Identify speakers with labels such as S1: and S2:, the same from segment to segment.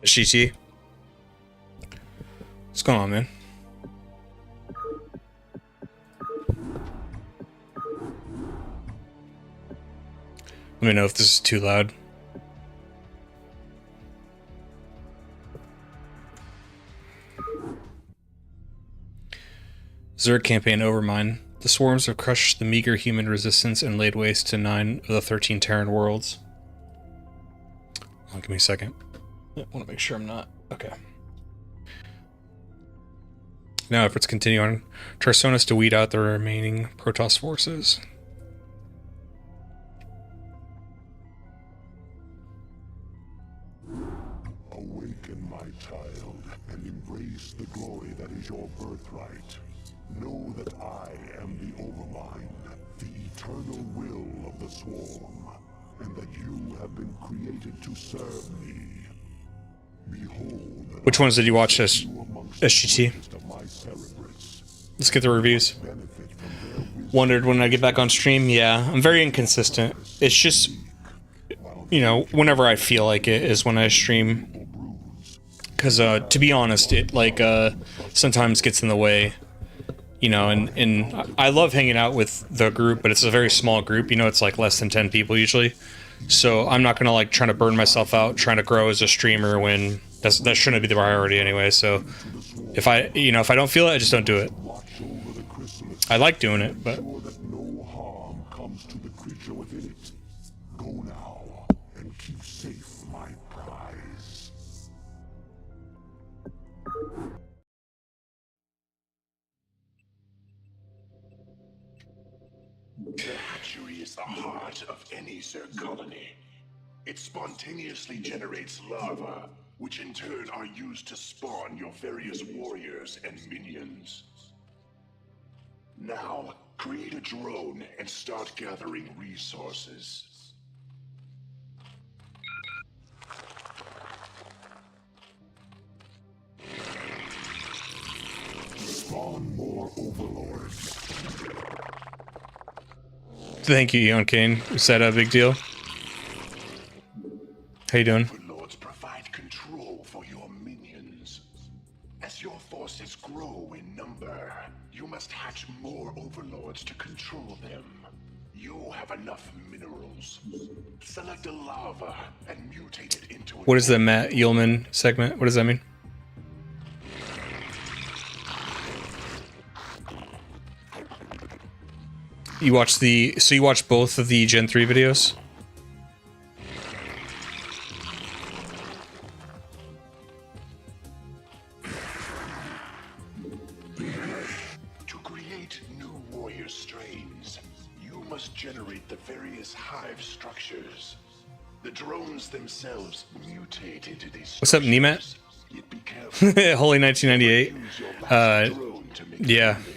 S1: GT. What's going on, man? Let me know if this is too loud. Zerg campaign overmine. The swarms have crushed the meager human resistance and laid waste to 9 of the 13 Terran worlds. Oh, give me a second. I want to make sure I'm not. Okay. Now efforts continue on Tarsonis to weed out the remaining Protoss forces.
S2: Awaken, my child, and embrace the glory that is your birthright. Know that I am the Overmind, the eternal will of the Swarm, and that you have been created to serve me. Behold,
S1: which ones did you watch, SGT? Let's get the reviews. Wondered when I get back on stream. Yeah, I'm very inconsistent. It's just, you know, whenever I feel like it is when I stream. Because, to be honest, it, like, sometimes gets in the way. You know, and I love hanging out with the group, but it's a very small group. You know, it's like less than 10 people usually. So I'm not gonna like try to burn myself out trying to grow as a streamer when that shouldn't be the priority anyway. So if I don't feel it, I just don't do it. I like doing it, but
S2: no harm comes to the creature within it. Go now and keep safe my prize.
S3: The hatchery is the heart of any Zerg colony. It spontaneously generates larvae, which in turn are used to spawn your various warriors and minions. Now, create a drone and start gathering resources.
S2: Spawn more overlords.
S1: thank you, Eon Kane. Is that a big deal? How you doing?
S3: Overlords provide control for your minions. As your forces grow in number, you must hatch more overlords to control them. You have enough minerals. Select a lava and mutate it into.
S1: What is the Matt Yeoman segment? What does that mean? You watch you watch both of the Gen 3 videos?
S3: To create new warrior strains, you must generate the various hive structures. The drones themselves mutate into these.
S1: What's up, Nemat?
S3: Yet be careful.
S1: Holy 1998.
S3: Use your last drone to make
S1: Yeah.
S3: something.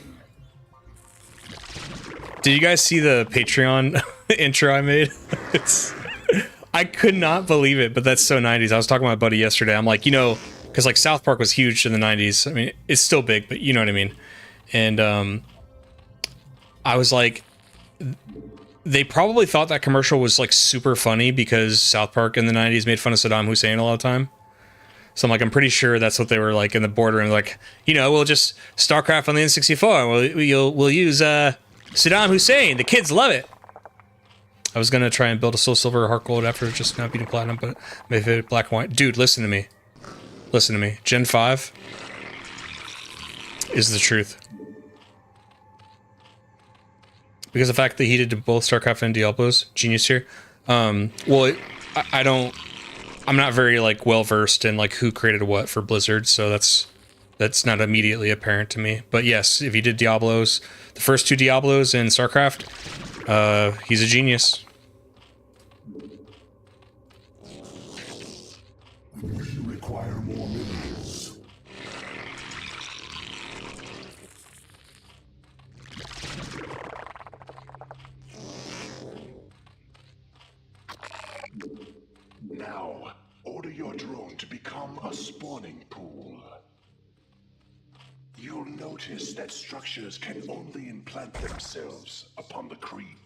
S1: Did you guys see the Patreon intro I made? I could not believe it, but that's so 90s. I was talking to my buddy yesterday. I'm like, you know, because like South Park was huge in the 90s. I mean, it's still big, but you know what I mean. And I was like, they probably thought that commercial was like super funny because South Park in the 90s made fun of Saddam Hussein a lot of time. So I'm like, I'm pretty sure that's what they were like in the boardroom. Like, you know, we'll just StarCraft on the N64. We'll use Saddam Hussein. The kids love it. I was gonna try and build a Soul Silver or Heart Gold after just not beating Platinum, but maybe it black and white. Dude, listen to me. Listen to me. Gen 5 is the truth. Because the fact that he did both StarCraft and Diablos, genius here. I'm not very like well versed in like who created what for Blizzard, so that's not immediately apparent to me. But yes, if he did Diablos, the first two Diablos in StarCraft, he's a genius.
S2: We require more minerals.
S3: Now, order your drone to become a spawning pool. You'll notice that structures can only implant themselves upon the creep.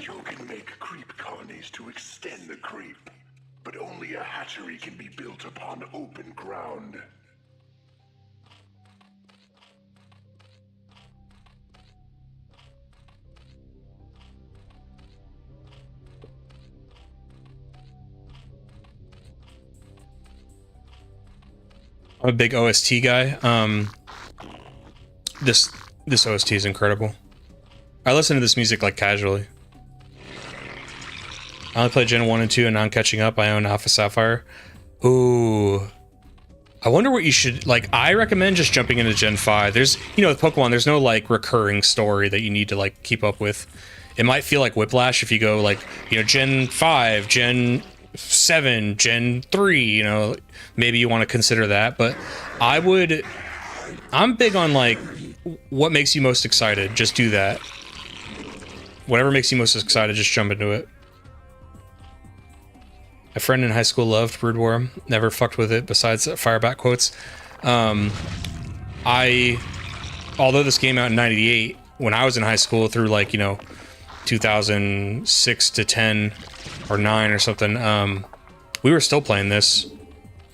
S3: You can make creep colonies ways to extend the creep, but only a hatchery can be built upon open ground.
S1: I'm a big OST guy. This OST is incredible. I listen to this music like casually. I only play Gen 1 and 2 and now I'm catching up. I own Alpha Sapphire. Ooh. I wonder what you should, like, I recommend just jumping into Gen 5. There's, you know, with Pokemon, there's no, like, recurring story that you need to, like, keep up with. It might feel like Whiplash if you go, like, you know, Gen 5, Gen 7, Gen 3, you know, maybe you want to consider that. But I'm big on, like, what makes you most excited. Just do that. Whatever makes you most excited, just jump into it. My friend in high school loved Brood War. Never fucked with it besides Fireback quotes. Although this came out in 98, when I was in high school through like, you know, 2006 to 10 or 9 or something, we were still playing this.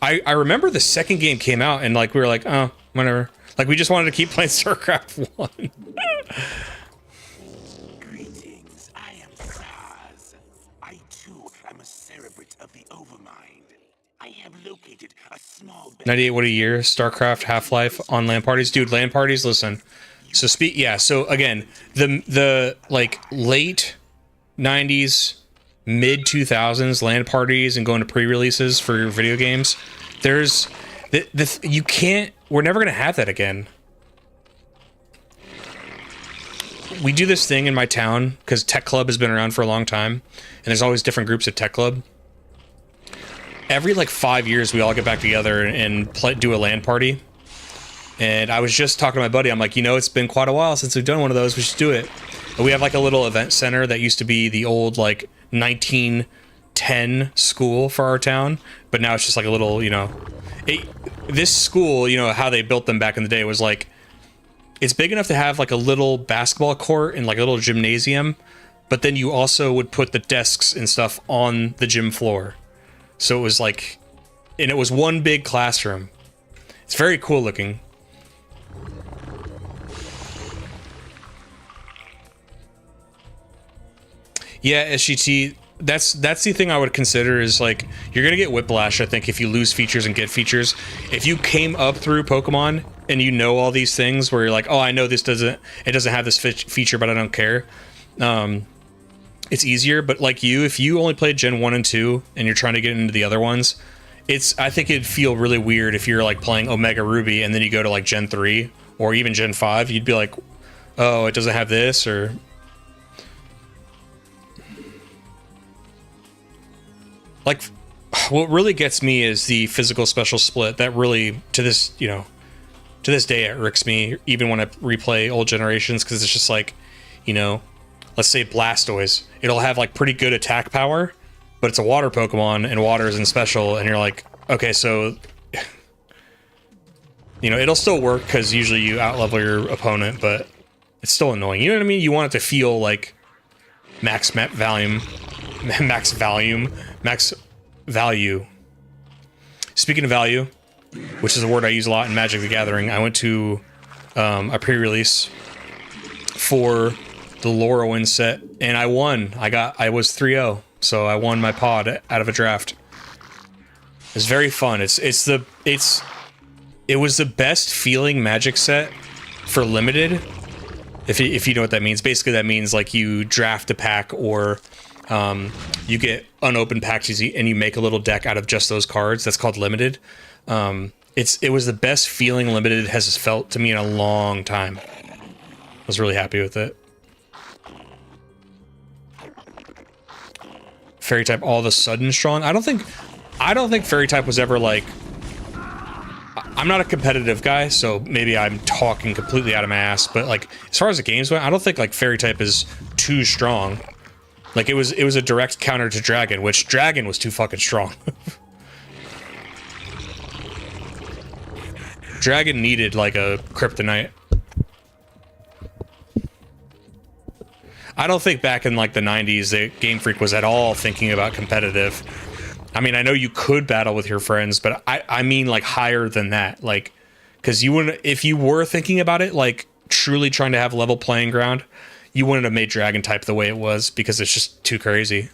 S1: I remember the second game came out and like we were like, oh, whatever. Like we just wanted to keep playing StarCraft 1.
S3: Greetings, I am Saz. I too am a cerebrate of the Overmind. I have located a small
S1: 98, what a year. StarCraft, Half-Life on LAN parties. Dude, LAN parties, listen. So so again, the like late 90s, mid 2000s LAN parties and going to pre-releases for video games. There's you can't, we're never gonna have that again. We do this thing in my town because Tech Club has been around for a long time and there's always different groups at Tech Club. Every like 5 years we all get back together and do a LAN party. And I was just talking to my buddy, I'm like, you know, it's been quite a while since we've done one of those, we should do it. And we have like a little event center that used to be the old like 1910 school for our town, but now it's just like a little, you know, this school, you know, how they built them back in the day was like, it's big enough to have like a little basketball court and like a little gymnasium, but then you also would put the desks and stuff on the gym floor. So it was like, and it was one big classroom. It's very cool looking. Yeah, SGT, that's the thing I would consider is like, you're gonna get whiplash, I think, if you lose features and get features. If you came up through Pokemon and you know all these things where you're like, oh, I know this doesn't have this feature, but I don't care. It's easier, but like if you only played Gen 1 and 2 and you're trying to get into the other ones, I think it'd feel really weird if you're like playing Omega Ruby and then you go to like Gen 3 or even Gen 5, you'd be like, oh, it doesn't have this, or... Like, what really gets me is the physical special split. That really, to this, you know, to this day, it irks me, even when I replay old generations, because it's just like, you know, let's say Blastoise. It'll have, like, pretty good attack power, but it's a water Pokemon, and water isn't special, and you're like, okay, so... You know, it'll still work, because usually you outlevel your opponent, but it's still annoying. You know what I mean? You want it to feel like max value. Speaking of value, which is a word I use a lot in Magic the Gathering, I went to a pre-release for the Lorwyn set, and I won. I was 3-0, so I won my pod out of a draft. It's very fun. It was the best feeling Magic set for limited. If you know what that means. Basically, that means like you draft a pack or you get unopened packs and you make a little deck out of just those cards. That's called limited. It was the best feeling limited has felt to me in a long time. I was really happy with it. Fairy type all of a sudden strong. I don't think Fairy type was ever like... I'm not a competitive guy, so maybe I'm talking completely out of my ass, but like as far as the games went, I don't think like Fairy type is too strong. Like it was a direct counter to Dragon, which Dragon was too fucking strong. Dragon needed like a kryptonite. I don't think back in like the 90s that Game Freak was at all thinking about competitive. I mean, I know you could battle with your friends, but I mean like higher than that. Like, because you wouldn't, if you were thinking about it, like truly trying to have level playing ground, you wouldn't have made Dragon Type the way it was because it's just too crazy.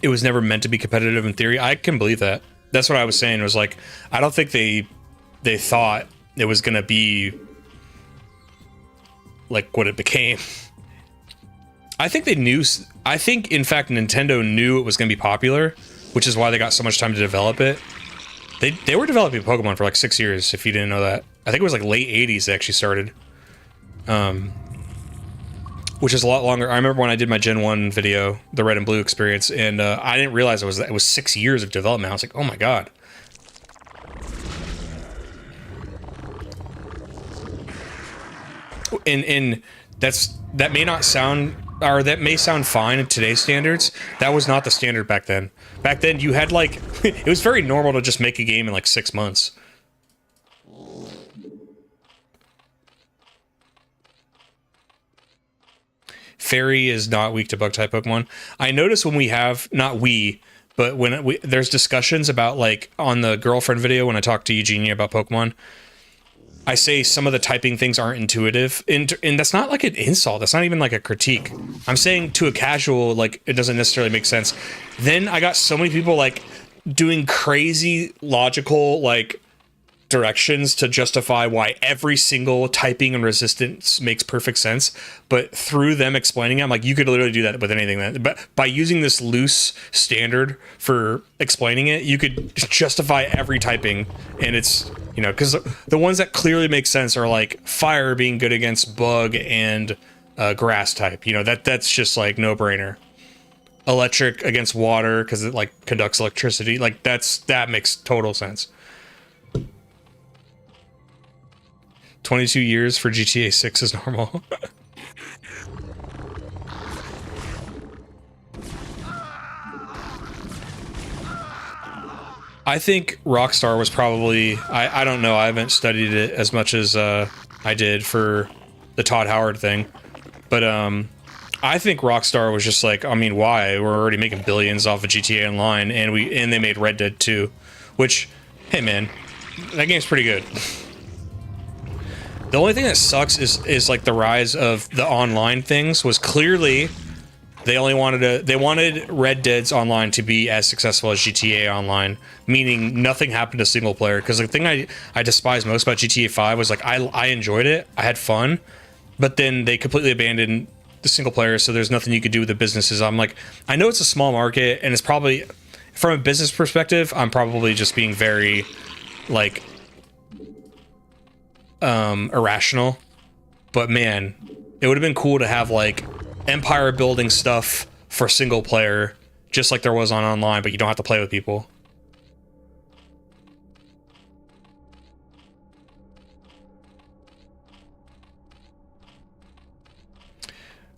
S1: It was never meant to be competitive in theory. I can believe that. That's what I was saying. Was like, I don't think they thought it was gonna be like what it became. I think they knew. I think, in fact, Nintendo knew it was gonna be popular, which is why they got so much time to develop it. They were developing Pokemon for like 6 years. If you didn't know that, I think it was like late '80s they actually started. Which is a lot longer. I remember when I did my Gen 1 video, the Red and Blue experience, and I didn't realize it was 6 years of development. I was like, oh my god. And that may not sound, or that may sound fine in today's standards. That was not the standard back then. Back then you had like, it was very normal to just make a game in like 6 months. Fairy is not weak to bug type Pokemon. I notice when we have, not we, but when there's discussions about like on the girlfriend video, when I talk to Eugenia about Pokemon, I say some of the typing things aren't intuitive, and that's not like an insult. That's not even like a critique. I'm saying to a casual, like, it doesn't necessarily make sense. Then I got so many people like doing crazy logical like directions to justify why every single typing and resistance makes perfect sense, but through them explaining it, I'm like, you could literally do that with anything. But by using this loose standard for explaining it, you could justify every typing, and it's, you know, because the ones that clearly make sense are like fire being good against bug and grass type. You know, that's just like no brainer. Electric against water because it like conducts electricity. Like that makes total sense. 22 years for GTA 6 is normal. I think Rockstar was probably, I don't know, I haven't studied it as much as I did for the Todd Howard thing, but I think Rockstar was just like, I mean, why? We're already making billions off of GTA Online, and they made Red Dead 2, which, hey man, that game's pretty good. The only thing that sucks is like the rise of the online things was clearly they wanted Red Dead's online to be as successful as GTA Online, meaning nothing happened to single player. Because the thing I despise most about GTA 5 was like I enjoyed it, I had fun, but then they completely abandoned the single player, so there's nothing you could do with the businesses. I'm like, I know it's a small market, and it's probably, from a business perspective, I'm probably just being very like irrational, but man, it would have been cool to have like empire building stuff for single player, just like there was on online, but you don't have to play with people.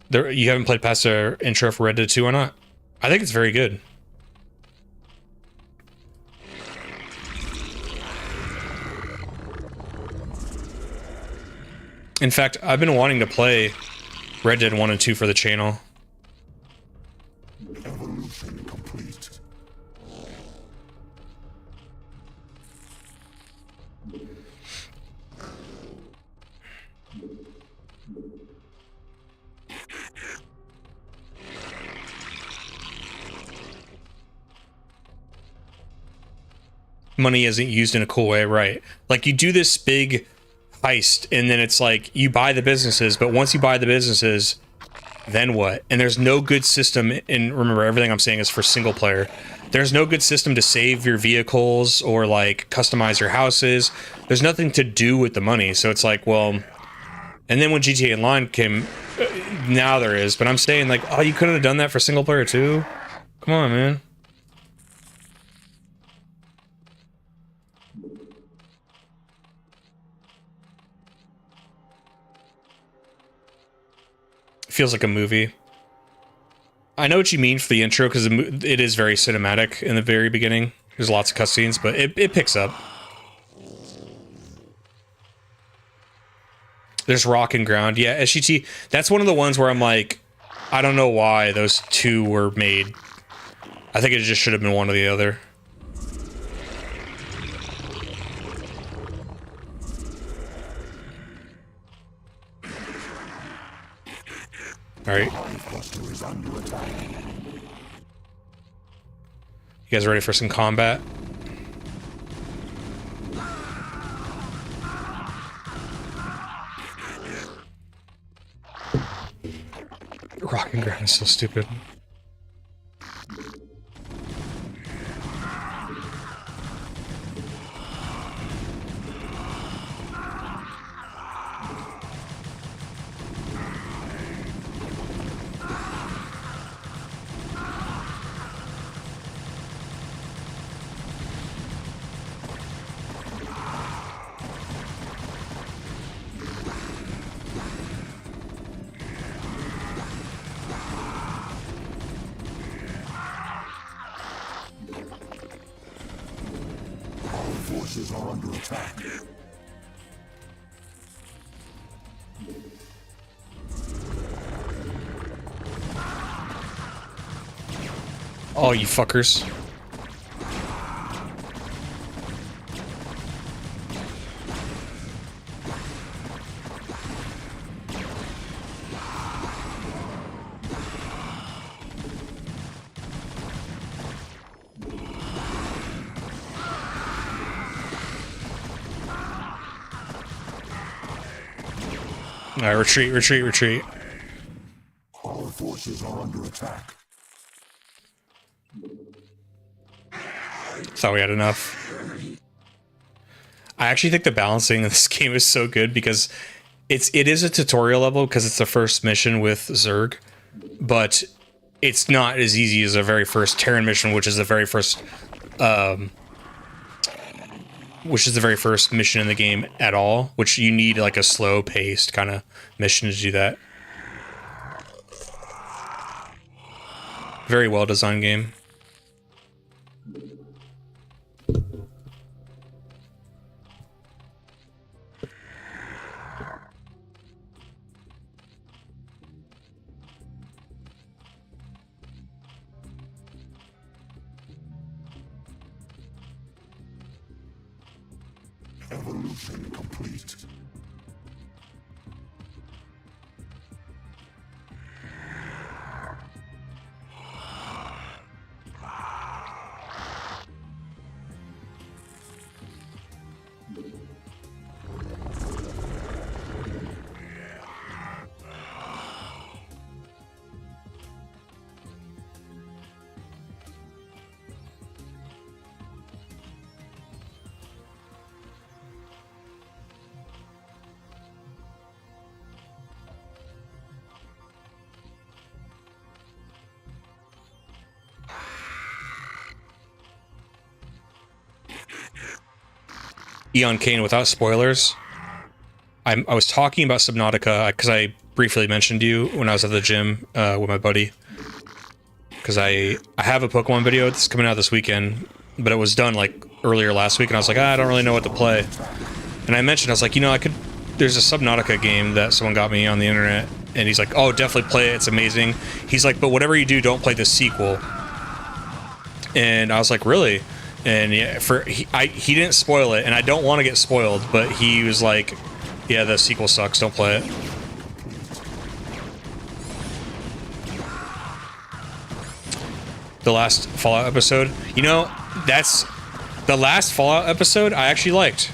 S1: You haven't played past the intro for Red Dead 2 or not? I think it's very good. In fact, I've been wanting to play Red Dead 1 and 2 for the channel.
S2: Evolution complete.
S1: Money isn't used in a cool way, right? Like, you do this big heist, and then it's like you buy the businesses, but once you buy the businesses, then what? And there's no good system, and remember, everything I'm saying is for single player. There's no good system to save your vehicles or like customize your houses. There's nothing to do with the money. So it's like, well, and then when GTA Online came, now there is, but I'm saying like, oh, you couldn't have done that for single player too? Come on, man. Feels like a movie. I know what you mean for the intro, because it is very cinematic in the very beginning. There's lots of cutscenes, but it picks up. There's Rock and Ground. Yeah, SGT, that's one of the ones where I'm like, I don't know why those two were made. I think it just should have been one or the other. All right. You guys ready for some combat? Rock and Ground is so stupid.
S2: Forces are under attack.
S1: Oh, you fuckers. Alright, retreat, retreat, retreat.
S2: Our forces are under attack.
S1: Thought we had enough. I actually think the balancing of this game is so good because it is a tutorial level because it's the first mission with Zerg, but it's not as easy as the very first Terran mission, which is the very first mission in the game at all, which you need like a slow paced kind of mission to do that. Very well designed game.
S2: Evolution complete.
S1: Eon Kane, without spoilers, I was talking about Subnautica because I briefly mentioned you when I was at the gym with my buddy. Because I have a Pokemon video that's coming out this weekend, but it was done like earlier last week, and I was like, I don't really know what to play. And I mentioned, I was like, you know, there's a Subnautica game that someone got me on the internet, and he's like, oh, definitely play it, it's amazing. He's like, but whatever you do, don't play the sequel. And I was like, really? And yeah, he didn't spoil it, and I don't want to get spoiled, but he was like, yeah, the sequel sucks, don't play it. The last Fallout episode, you know, that's the last Fallout episode I actually liked.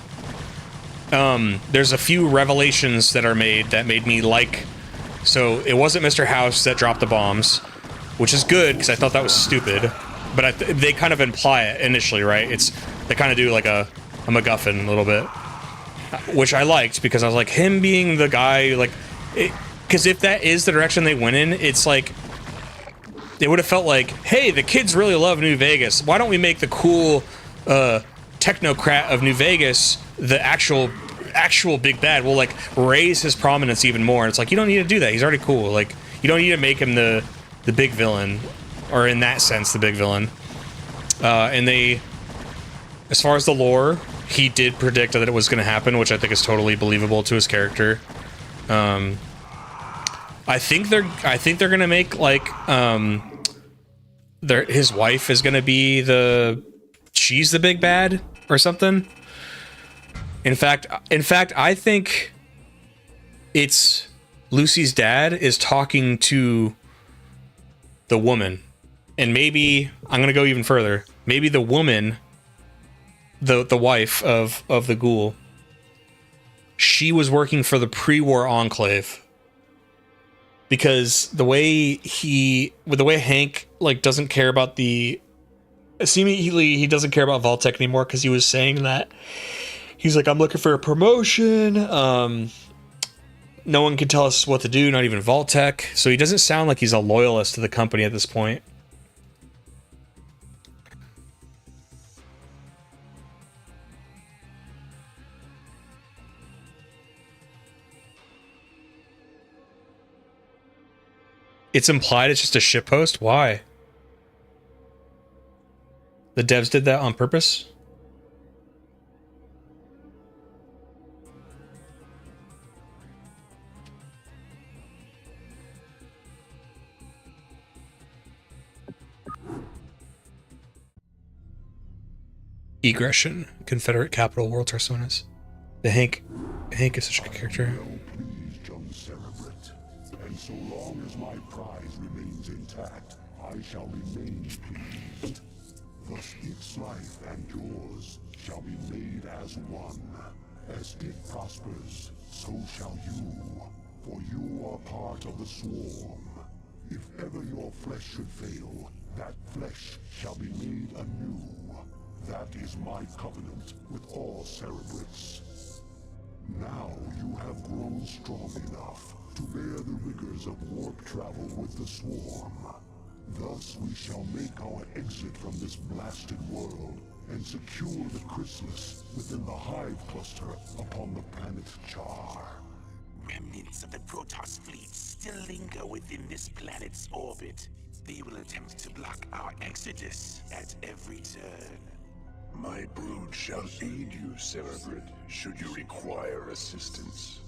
S1: There's a few revelations that are made that made me like So it wasn't Mr. House that dropped the bombs, which is good because I thought that was stupid. But they kind of imply it initially, right? They kind of do like a MacGuffin a little bit, which I liked because I was like, him being the guy, like, because if that is the direction they went in, it's like it would have felt like, hey, the kids really love New Vegas. Why don't we make the cool technocrat of New Vegas the actual big bad? We'll like raise his prominence even more. And it's like, you don't need to do that. He's already cool. Like, you don't need to make him the big villain, or in that sense, the big villain. And they, as far as the lore, he did predict that it was going to happen, which I think is totally believable to his character. I think they're going to make like his wife is going to be she's the big bad or something. In fact, I think it's Lucy's dad is talking to the woman, and maybe I'm going to go even further. Maybe the woman, the wife of the ghoul, she was working for the pre-war Enclave. Because the way Hank like doesn't care about seemingly he doesn't care about Vault-Tec anymore, because he was saying that he's like, I'm looking for a promotion. No one can tell us what to do, not even Vault-Tec. So he doesn't sound like he's a loyalist to the company at this point. It's implied it's just a shitpost? Why? The devs did that on purpose? Egression, Confederate Capital, World Tarsonis. The Hank is such a good character.
S2: So long as my prize remains intact, I shall remain pleased. Thus its life and yours shall be made as one. As it prospers, so shall you. For you are part of the swarm. If ever your flesh should fail, that flesh shall be made anew. That is my covenant with all Cerebrits. Now you have grown strong enough to bear the rigors of warp travel with the swarm. Thus we shall make our exit from this blasted world and secure the chrysalis within the hive cluster upon the planet Char.
S4: Remnants of the Protoss fleet still linger within this planet's orbit. They will attempt to block our exodus at every turn.
S3: My brood shall aid you, Cerebrid, should you require assistance.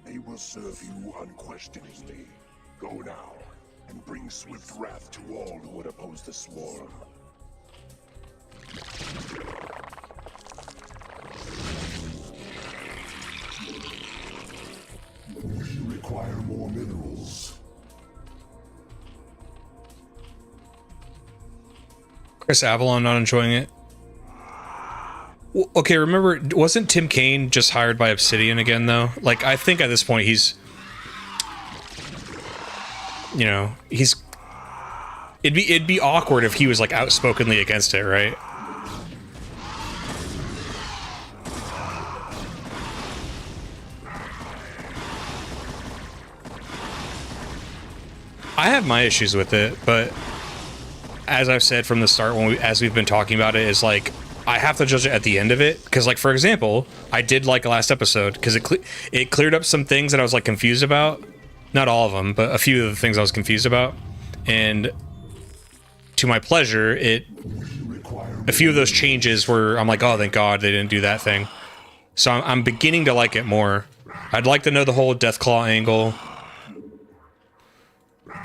S3: They will serve you unquestioningly. Go now, and bring swift wrath to all who would oppose the swarm.
S2: We require more minerals.
S1: Chris Avalon not enjoying it. Okay, remember, wasn't Tim Kaine just hired by Obsidian again, though? Like, I think at this point he's... You know, he's... It'd be awkward if he was, like, outspokenly against it, right? I have my issues with it, but as I've said from the start, as we've been talking about it, is like I have to judge it at the end of it, because like for example, I did like last episode because it cleared up some things that I was like confused about. Not all of them, but a few of the things I was confused about, and to my pleasure, a few of those changes were I'm like, oh, thank God they didn't do that thing. So I'm beginning to like it more. I'd like to know the whole Deathclaw angle.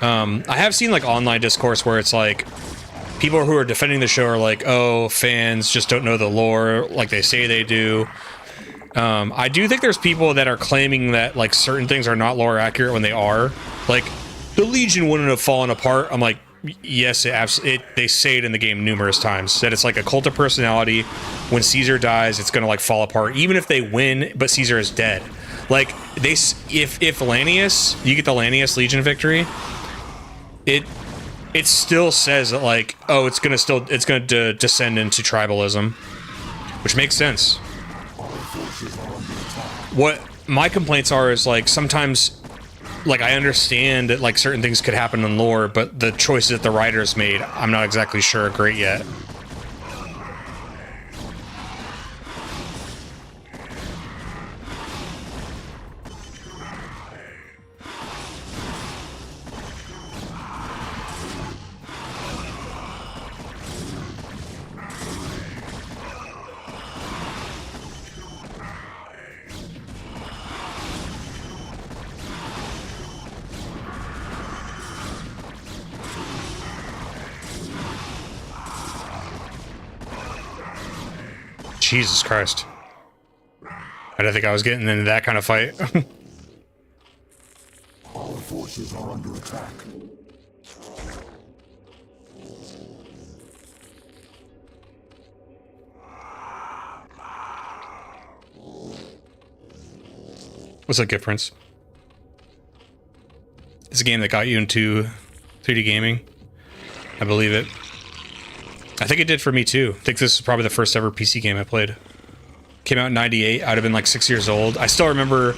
S1: I have seen like online discourse where it's like people who are defending the show are like, oh, fans just don't know the lore like they say they do. I do think there's people that are claiming that like certain things are not lore accurate when they are. Like the Legion wouldn't have fallen apart. I'm like, yes, they say it in the game numerous times that it's like a cult of personality. When Caesar dies, it's gonna like fall apart, even if they win, but Caesar is dead. Like if Lanius, you get the Lanius Legion victory, it still says that like, oh, it's gonna descend into tribalism, which makes sense. What my complaints are is like sometimes, like I understand that like certain things could happen in lore, but the choices that the writers made, I'm not exactly sure are great yet. Jesus Christ. I didn't think I was getting into that kind of fight.
S2: Our forces are under attack.
S1: What's up, Gift Prince? It's a game that got you into 3D gaming. I believe it. I think it did for me too. I think this is probably the first ever PC game I played. Came out in '98. I'd have been like 6 years old. I still remember.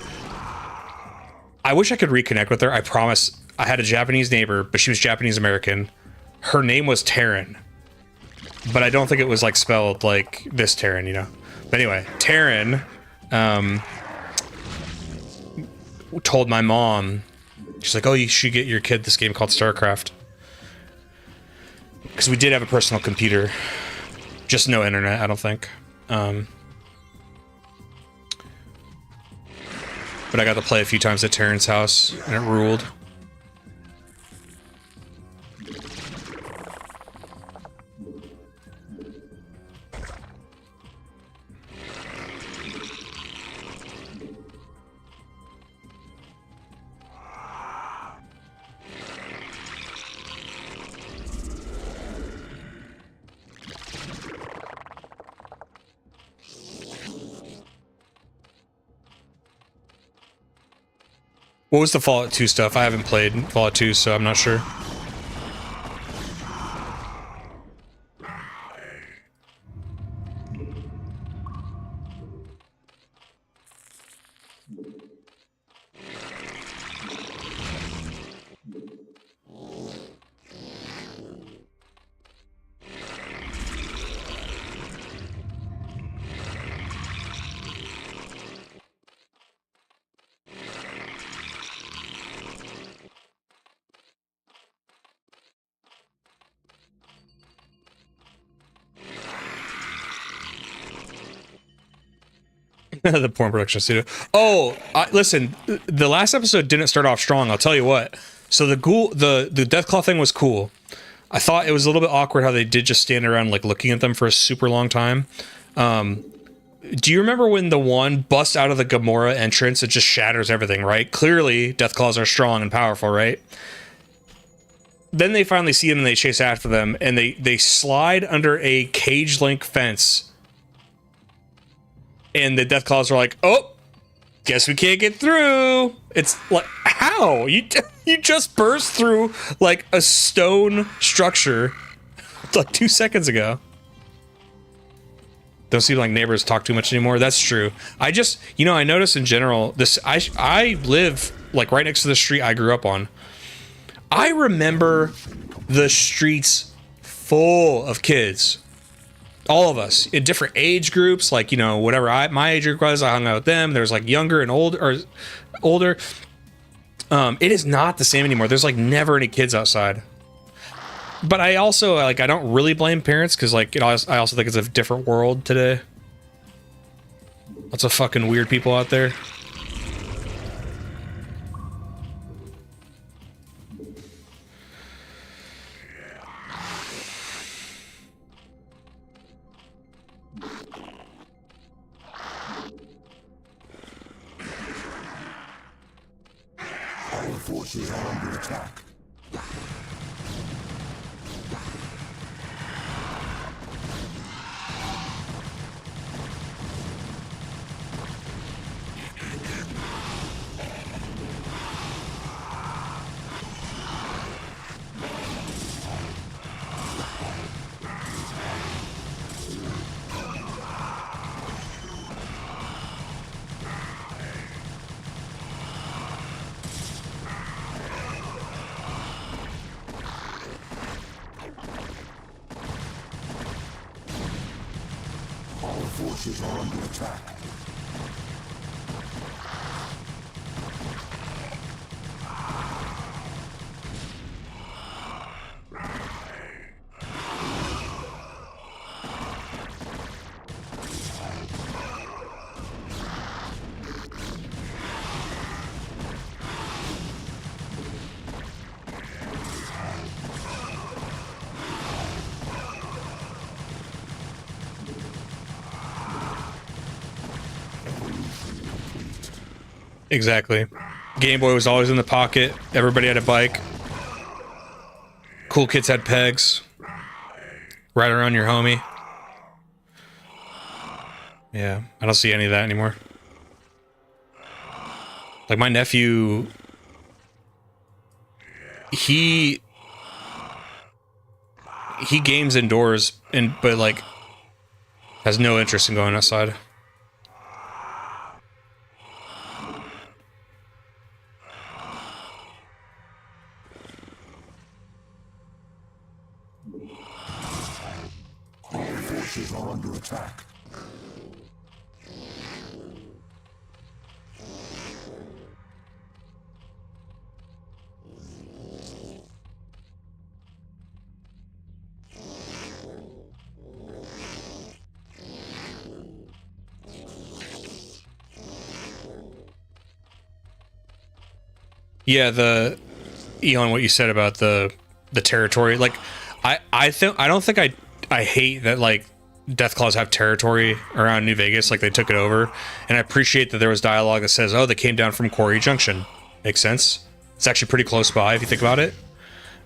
S1: I wish I could reconnect with her. I promise. I had a Japanese neighbor, but she was Japanese American. Her name was Taryn, but I don't think it was like spelled like this Taryn, you know. But anyway, Taryn told my mom, she's like, "Oh, you should get your kid this game called StarCraft." Because we did have a personal computer, just no internet, I don't think. But I got to play a few times at Terrence's house, and it ruled. What was the Fallout 2 stuff? I haven't played Fallout 2, so I'm not sure. The porn production studio. Oh, listen, the last episode didn't start off strong. I'll tell you what. So the Deathclaw thing was cool. I thought it was a little bit awkward how they did just stand around like looking at them for a super long time. Do you remember when the one busts out of the Gamora entrance? It just shatters everything, right? Clearly, Deathclaws are strong and powerful, right? Then they finally see them and they chase after them, and they slide under a cage link fence. And the Deathclaws are like, oh, guess we can't get through. It's like, how? You just burst through like a stone structure like 2 seconds ago. Don't seem like neighbors talk too much anymore. That's true. I just, I notice in general, I live like right next to the street I grew up on. I remember the streets full of kids. All of us in different age groups, like, you know, whatever my age group was, I hung out with them. There's like younger and older. It is not the same anymore. There's like never any kids outside. But I also like, I don't really blame parents because like, I also think it's a different world today. Lots of fucking weird people out there.
S2: Our forces are under attack. Our forces are under attack.
S1: Exactly. Game Boy was always in the pocket. Everybody had a bike. Cool kids had pegs. Right around your homie. Yeah, I don't see any of that anymore. Like my nephew, he games indoors but like has no interest in going outside.
S2: Our forces are under attack.
S1: Yeah, Elon, what you said about the territory, like I don't think I hate that like Deathclaws have territory around New Vegas, like they took it over, and I appreciate that there was dialogue that says, oh, they came down from Quarry Junction. Makes sense. It's actually pretty close by if you think about it.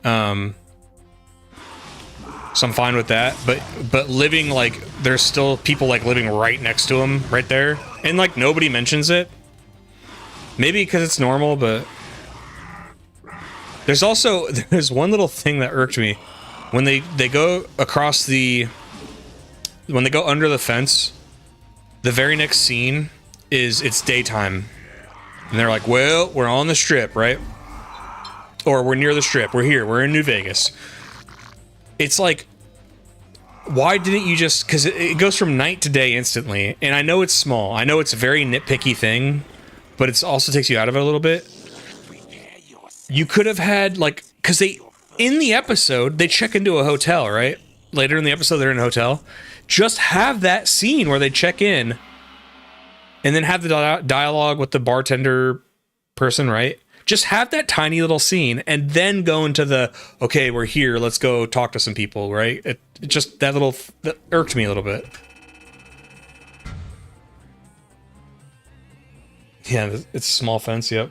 S1: So I'm fine with that, but living like there's still people like living right next to him right there, and like nobody mentions it. Maybe because it's normal, but there's one little thing that irked me when they go across when they go under the fence. The very next scene is it's daytime, and they're like, well, we're on the strip, right? Or we're near the strip. We're here. We're in New Vegas. It's like, why didn't you just, because it goes from night to day instantly, and I know it's small. I know it's a very nitpicky thing, but it also takes you out of it a little bit. You could have had, like, because in the episode, they check into a hotel, right? Later in the episode, they're in a hotel. Just have that scene where they check in, and then have the dialogue with the bartender person, right? Just have that tiny little scene, and then go into the, okay, we're here, let's go talk to some people, right? It just, that irked me a little bit. Yeah, it's a small fence, yep.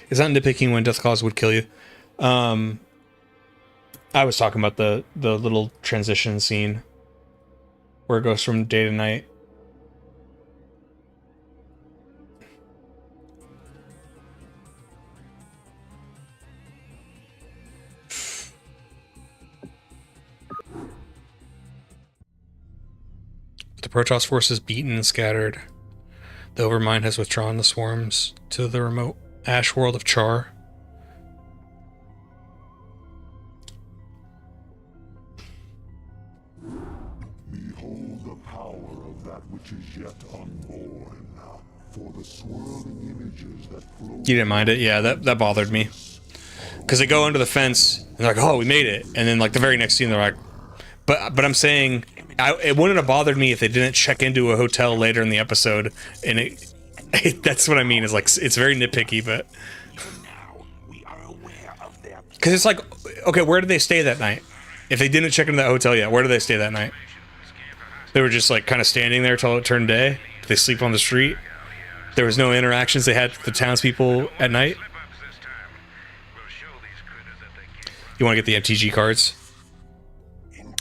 S1: Is that nitpicking when Deathclaws would kill you? I was talking about the little transition scene where it goes from day to night. Protoss forces beaten and scattered. The Overmind has withdrawn the swarms to the remote ash world of Char.
S2: Behold the power of that which is yet unborn. For the swirling images that flow.
S1: You didn't mind it? Yeah, that bothered me. Because they go under the fence, and they're like, oh, we made it. And then, like, the very next scene, they're like, but I'm saying, it wouldn't have bothered me if they didn't check into a hotel later in the episode. And that's what I mean, is like, it's very nitpicky, but. Because it's like, okay, where did they stay that night? If they didn't check into that hotel yet, where did they stay that night? They were just, like, kind of standing there till it turned day? Did they sleep on the street? There was no interactions they had with the townspeople at night? You want to get the MTG cards?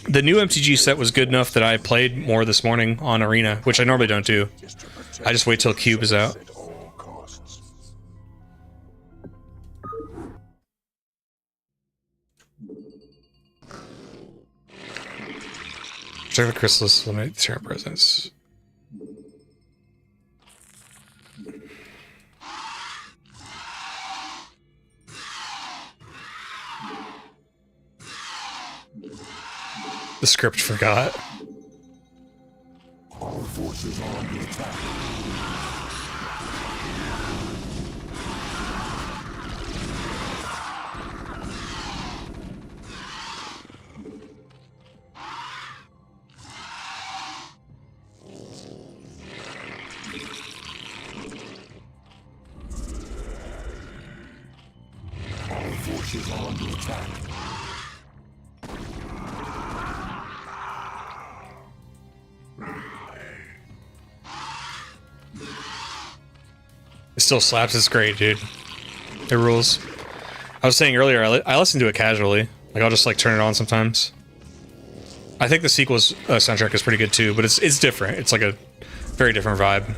S1: The new MTG set was good enough that I played more this morning on Arena, which I normally don't do. I just wait till Cube is out. Check the crystals, eliminate the Terra presence. The script forgot.
S2: Our forces are under attack. Our forces are under attack.
S1: It still slaps. It's great, dude. It rules. I was saying earlier, I listen to it casually. Like, I'll just, like, turn it on sometimes. I think the sequel's soundtrack is pretty good, too, but it's different. It's, like, a very different vibe.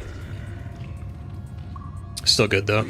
S1: Still good, though.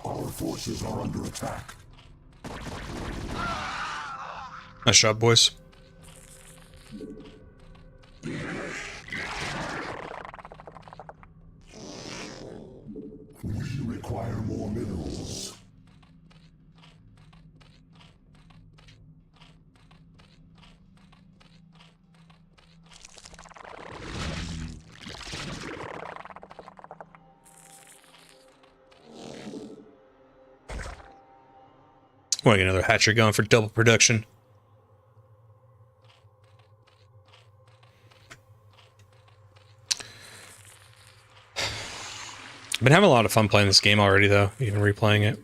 S2: Our forces are under attack.
S1: Nice job, boys.
S2: We require more minerals.
S1: Want to get another hatchery going for double production. Been having a lot of fun playing this game already, though, even replaying it.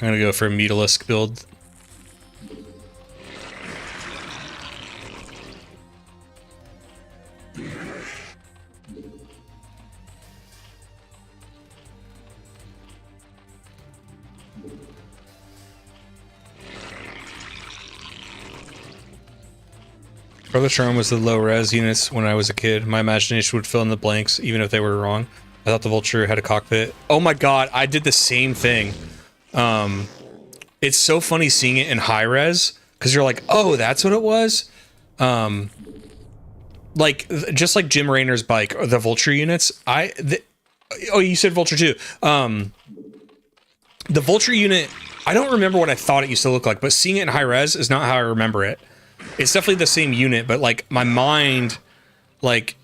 S1: I'm gonna go for a Mutalisk build. Brother Charm was the low res units when I was a kid. My imagination would fill in the blanks even if they were wrong. I thought the Vulture had a cockpit. Oh my god, I did the same thing. It's so funny seeing it in high res because you're like, oh, that's what it was. Like just like Jim Raynor's bike or the Vulture units. Oh, you said Vulture too. The Vulture unit, I don't remember what I thought it used to look like, but seeing it in high res is not how I remember it. It's definitely the same unit, but like my mind, like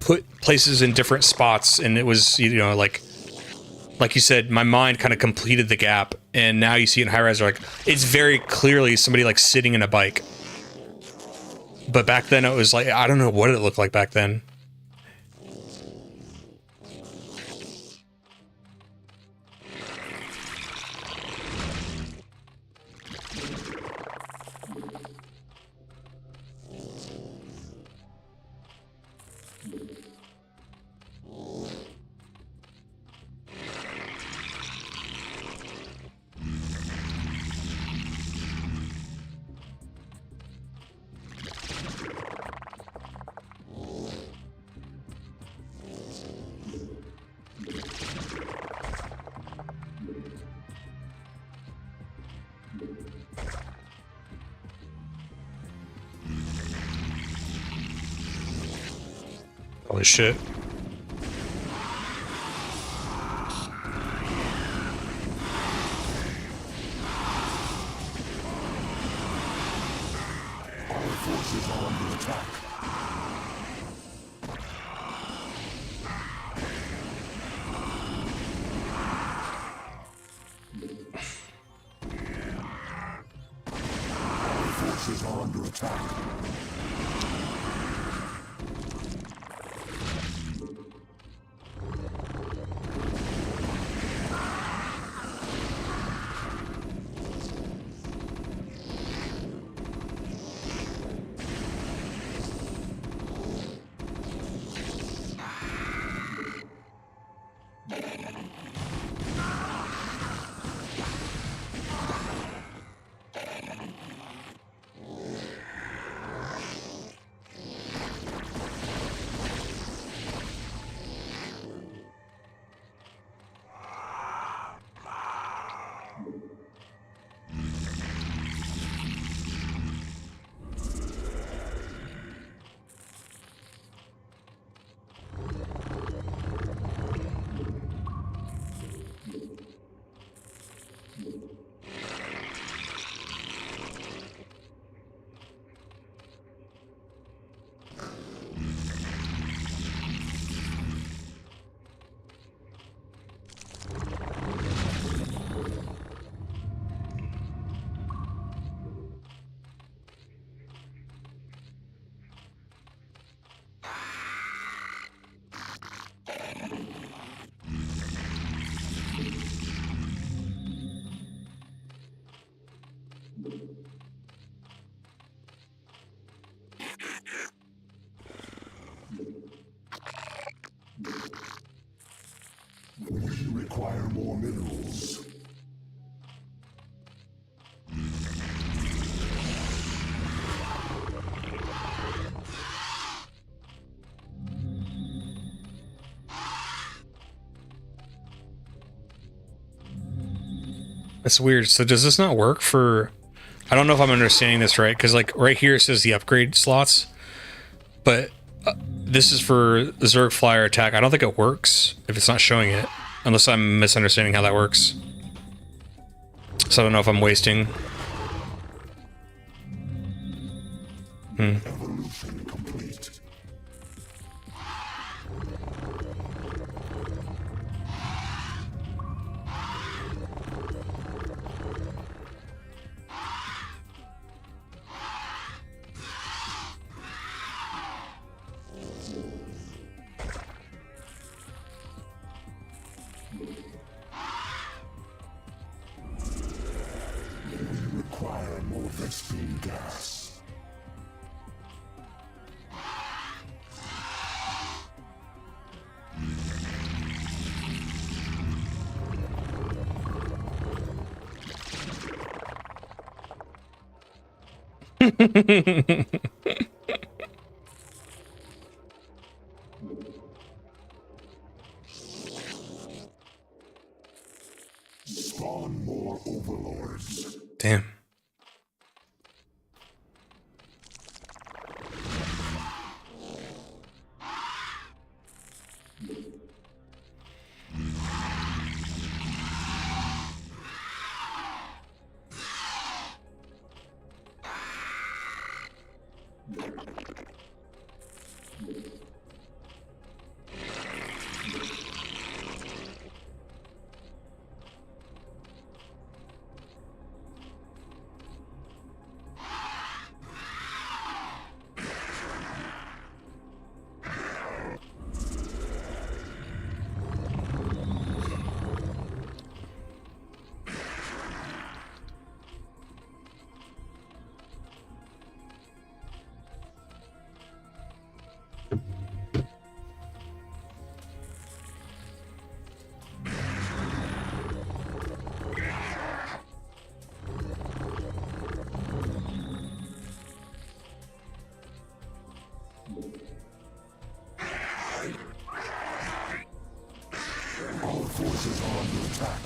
S1: put places in different spots, and it was, you know, like you said, my mind kind of completed the gap, and now you see it in high res, like it's very clearly somebody like sitting in a bike. But back then it was like, I don't know what it looked like back then. Holy shit.
S2: Forces are under attack. Forces are under attack. We require more minerals.
S1: That's weird. So does this not work for... I don't know if I'm understanding this right, because like right here it says the upgrade slots, but this is for the Zerg Flyer attack. I don't think it works if it's not showing it, unless I'm misunderstanding how that works. So I don't know if I'm wasting.
S2: Evolution complete. Spawn more overlords.
S1: Damn.
S2: Our forces are under attack.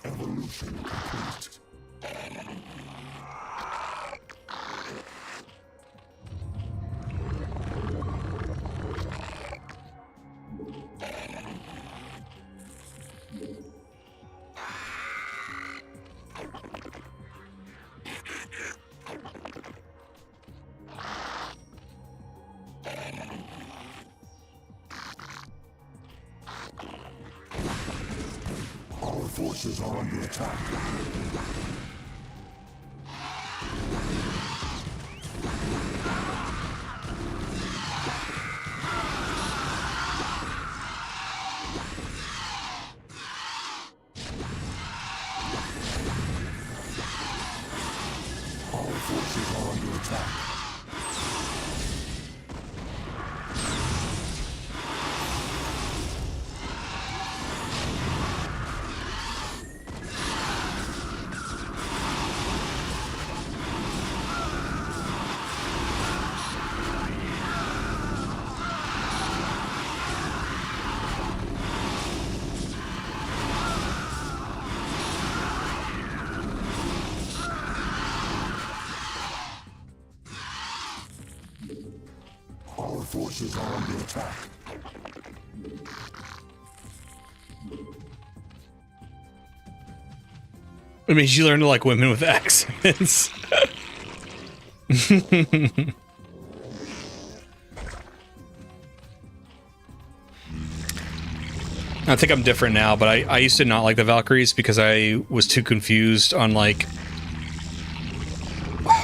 S2: Evolution complete. Our forces are under attack. Our forces are under attack. Our forces are under attack.
S1: It means you learn to like women with accents. I think I'm different now, but I used to not like the Valkyries because I was too confused on like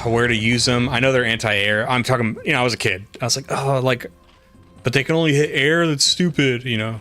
S1: where to use them. I know they're anti-air. I'm talking, you know, I was a kid. I was like, oh, like, but they can only hit air. That's stupid, you know.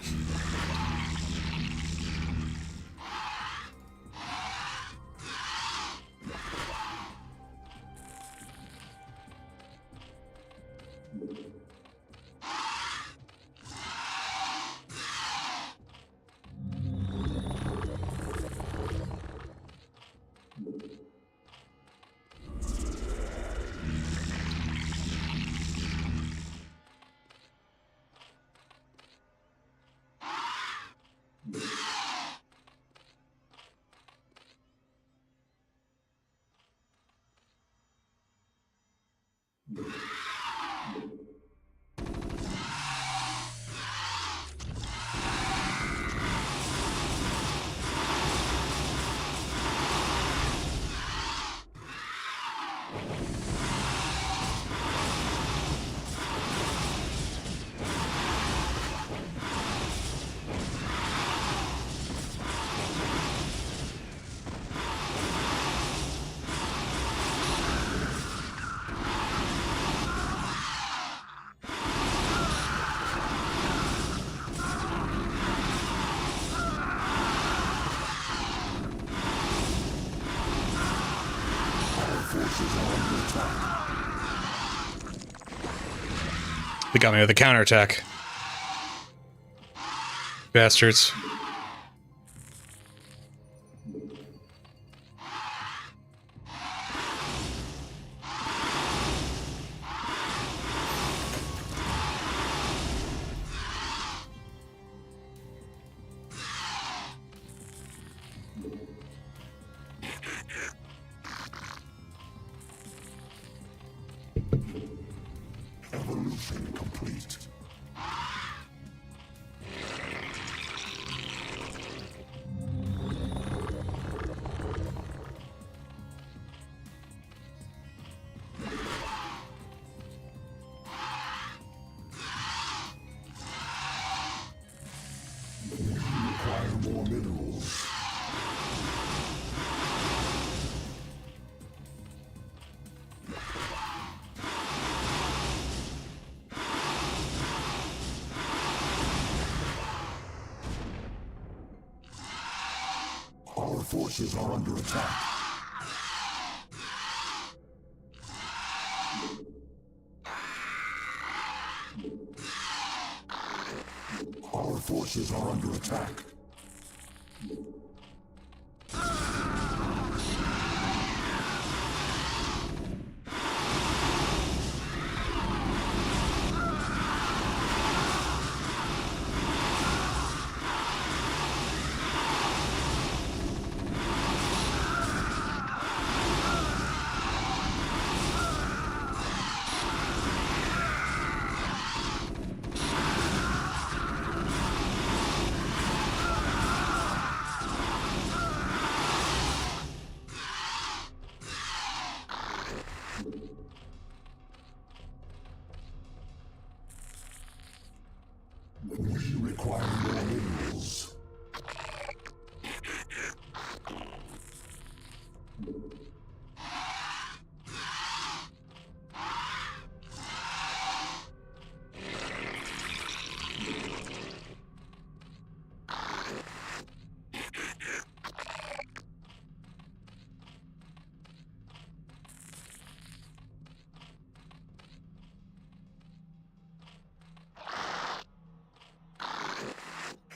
S1: They got me with a counterattack. Bastards.
S2: Evolution complete. Require more minerals. Our forces are under attack. Our forces are under attack. We require more minerals.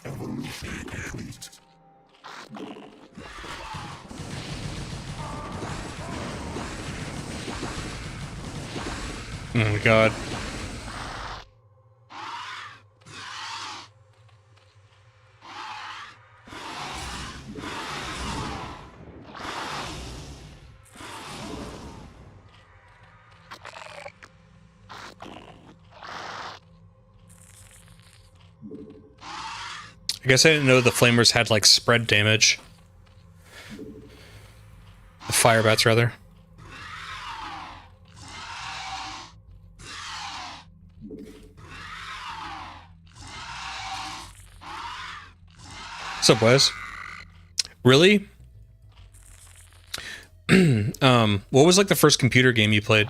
S2: Evolution complete.
S1: Oh my god. I guess I didn't know the flamers had like spread damage. The fire bats rather. What's up, Wes? Really? What was like the first computer game you played?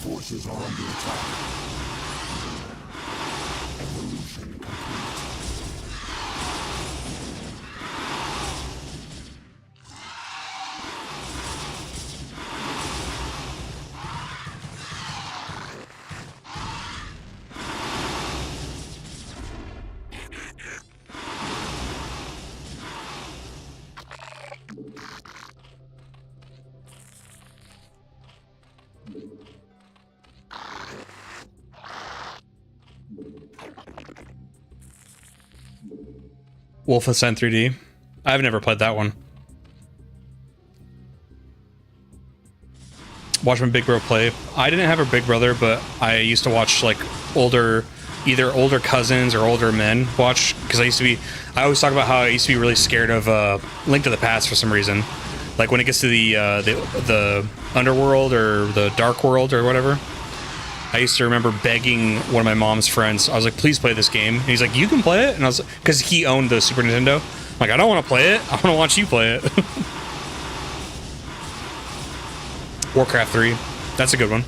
S2: Forces are under attack. Evolution complete.
S1: Wolfenstein 3D. I've never played that one. Watch my big bro play. I didn't have a big brother, but I used to watch like either older cousins or older men watch, because I always talk about how I used to be really scared of Link to the Past for some reason. Like when it gets to the underworld or the dark world or whatever. I used to remember begging one of my mom's friends. I was like, please play this game. And he's like, you can play it? And I was like, because he owned the Super Nintendo. I'm like, I don't want to play it. I want to watch you play it. Warcraft 3. That's a good one.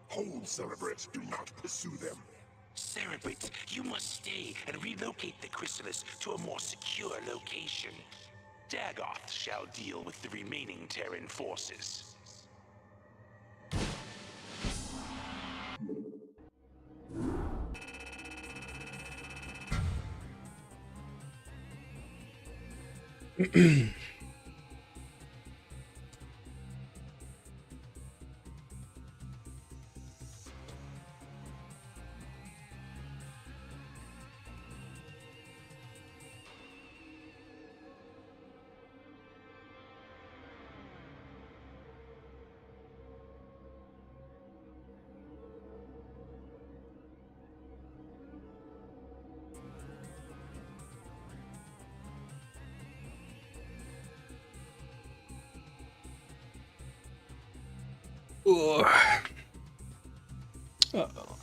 S3: Hold, Cerebrate. Do not pursue them.
S4: Cerebrate, you must stay and relocate the chrysalis to a more secure location. Dagoth shall deal with the remaining Terran forces.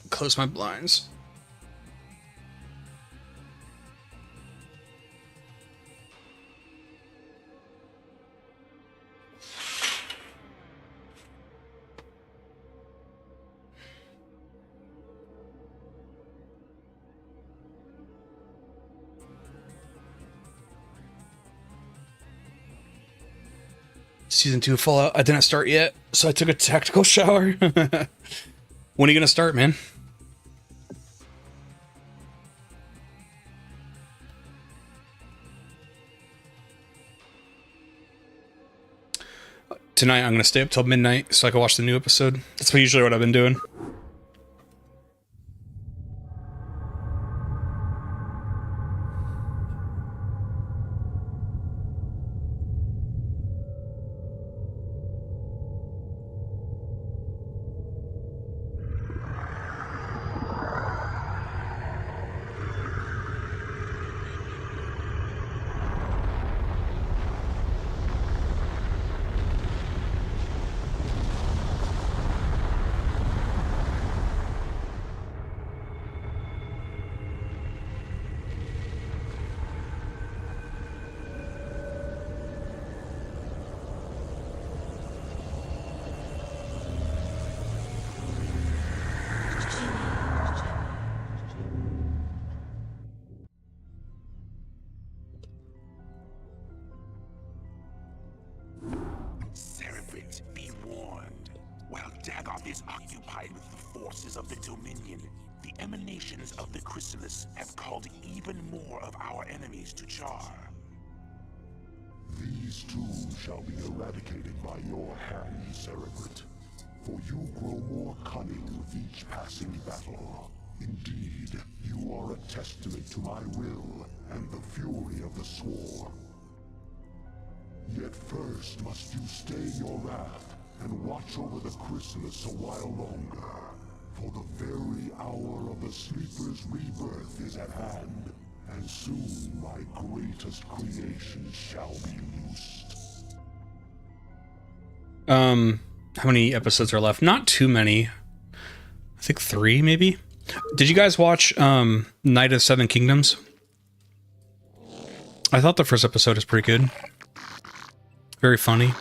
S1: Close my blinds. Season 2 Fallout. I didn't start yet, so I took a tactical shower. When are you gonna start, man? Tonight I'm gonna stay up till midnight so I can watch the new episode. That's usually what I've been doing.
S4: Cerebrate, be warned. While Dagoth is occupied with the forces of the Dominion, the emanations of the chrysalis have called even more of our enemies to Char.
S2: These too shall be eradicated by your hand, Cerebrate. For you grow more cunning with each passing battle. Indeed, you are a testament to my will and the fury of the Swarm. Yet first must you stay your wrath and watch over the chrysalis a while longer. For the very hour of the Sleeper's rebirth is at hand, and soon my greatest creation shall be loosed.
S1: How many episodes are left? Not too many. I think 3, maybe? Did you guys watch Night of Seven Kingdoms? I thought the first episode is pretty good. Very funny.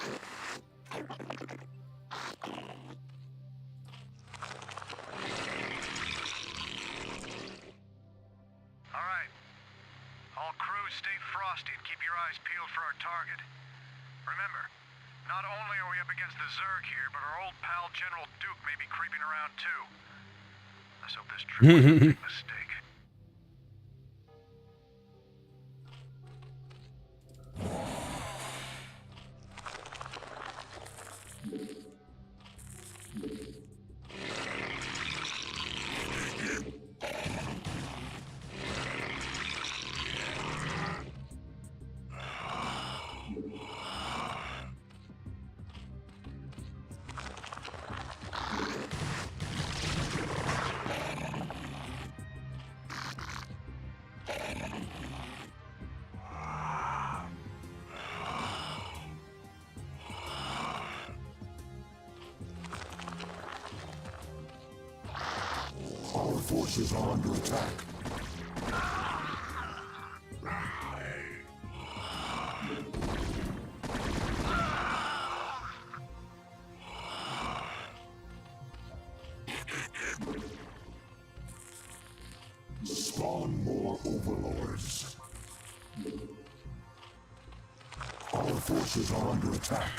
S5: velocity and keep your eyes peeled for our target. Remember, not only are we up against the Zerg here, but our old pal General Duke may be creeping around too. Let's hope this trip was a big mistake.
S2: Our forces are under attack. Spawn more overlords. Our forces are under attack.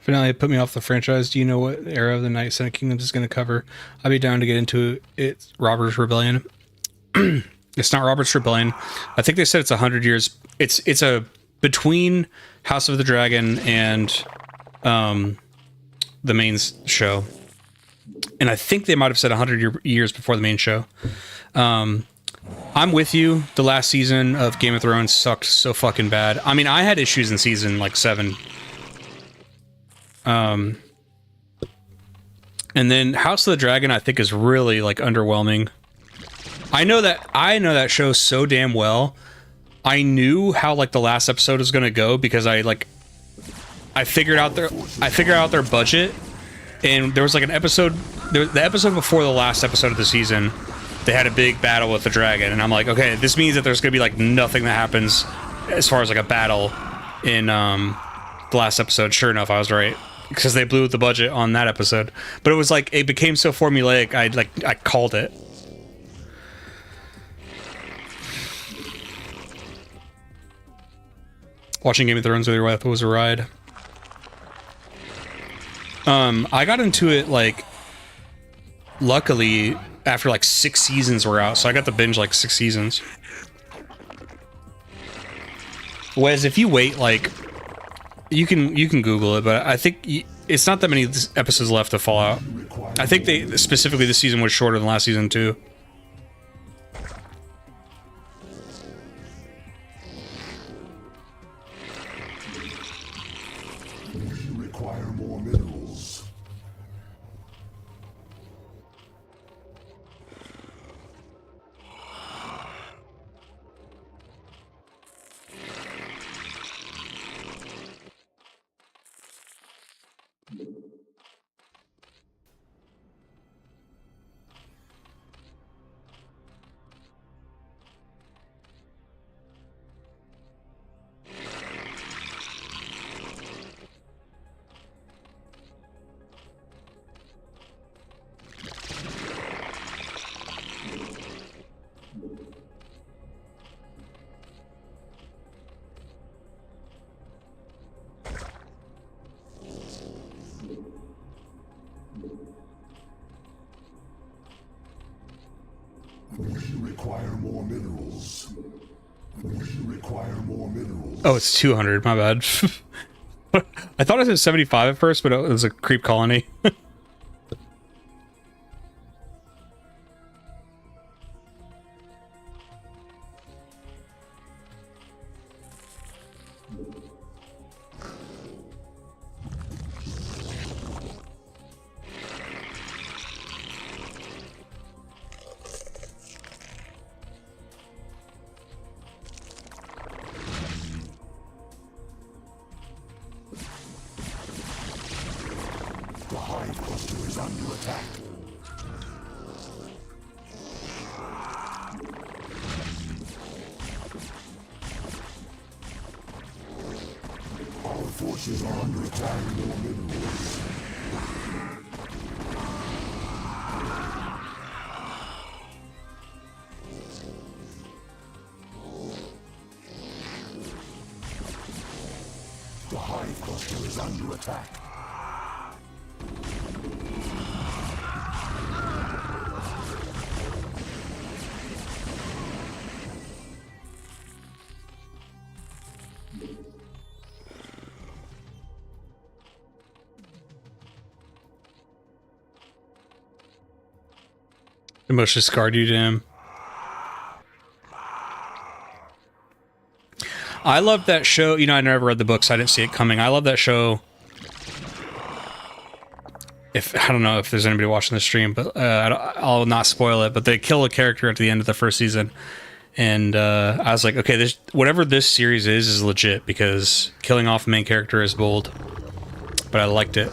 S1: Finale put me off the franchise. Do you know what era of the Night Senate Kingdoms is going to cover? I'd be down to get into it. Robert's Rebellion. It's not Robert's Rebellion. I think they said it's 100 years. It's a between House of the Dragon and the main show. And I think they might have said 100 years before the main show. I'm with you. The last season of Game of Thrones sucked so fucking bad. I mean, I had issues in season like 7. And then House of the Dragon, I think, is really like underwhelming. I know that show so damn well. I knew how like the last episode was gonna go because I figured out their budget, and there was like an episode, the episode before the last episode of the season, they had a big battle with the dragon, and I'm like, okay, this means that there's gonna be like nothing that happens as far as like a battle in the last episode. Sure enough, I was right, because they blew the budget on that episode. But it was like, it became so formulaic, I called it. Watching Game of Thrones with your wife was a ride. I got into it like, luckily, after like 6 seasons were out, so I got to binge like 6 seasons. Whereas if you wait, like, you can Google it, but I think it's not that many episodes left to Fallout. I think they specifically this season was shorter than last season too.
S2: We require more minerals. minerals. We require more minerals.
S1: Oh, it's 200. My bad. I thought it said 75 at first, but it was a creep colony.
S2: The hive cluster is under attack. Our forces are under attack. More minerals. The hive cluster is under attack.
S1: Emotionally scarred you to him. I love that show. You know, I never read the books. So I didn't see it coming. I love that show. If I don't know if there's anybody watching the stream, but I'll not spoil it. But they kill a character at the end of the first season, and I was like, okay, this whatever this series is legit because killing off the main character is bold. But I liked it.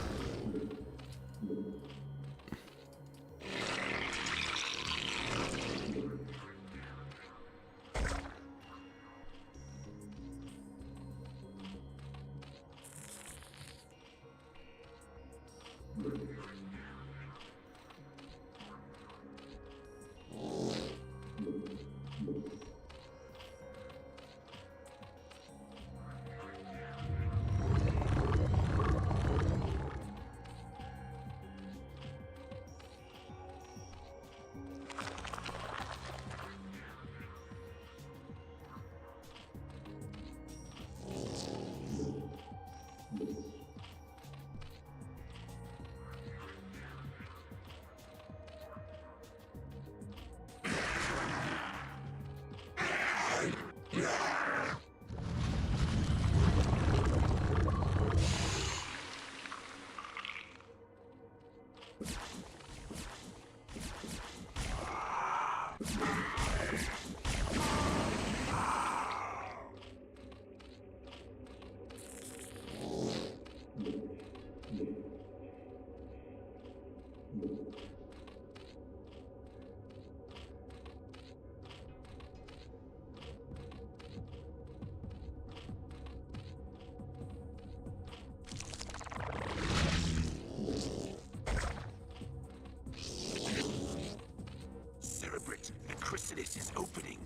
S4: Chrysalis is opening.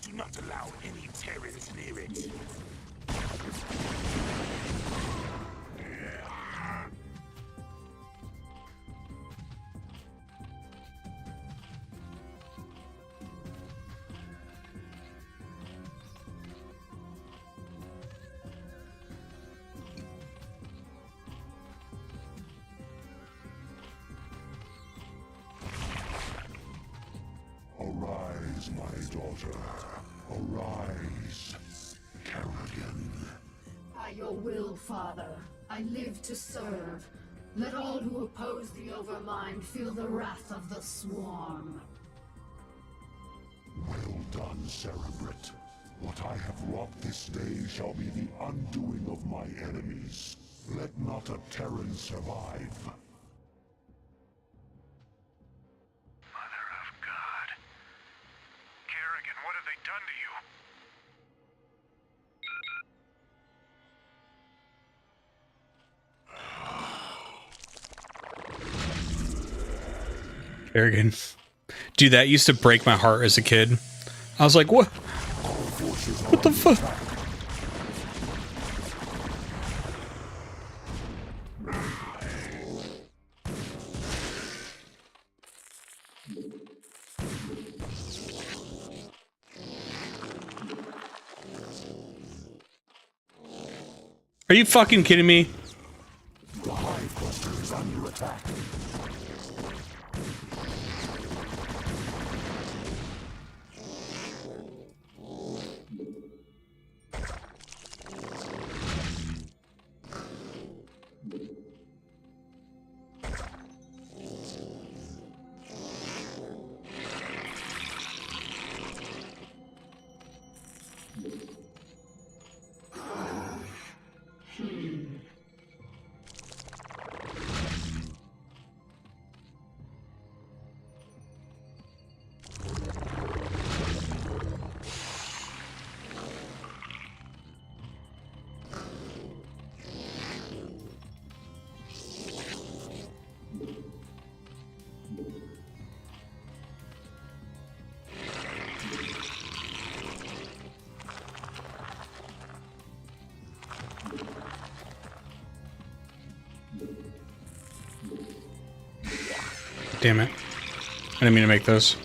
S4: Do not allow any Terrans near it.
S2: Arise, my daughter. Arise, Kerrigan.
S6: By your will, Father, I live to serve. Let all who oppose the Overmind feel the wrath of the Swarm.
S2: Well done, Cerebrit. What I have wrought this day shall be the undoing of my enemies. Let not a Terran survive.
S5: Mother of God. Kerrigan, what have they done to you?
S1: Kerrigan. Dude, that used to break my heart as a kid. I was like, what? What the fuck? Are you fucking kidding me?
S2: The Hive Cluster is under attack.
S1: Damn it. I didn't mean to make those.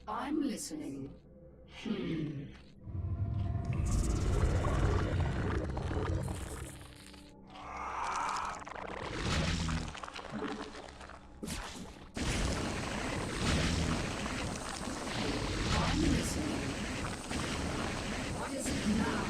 S6: I'm listening. I'm listening. What is it now?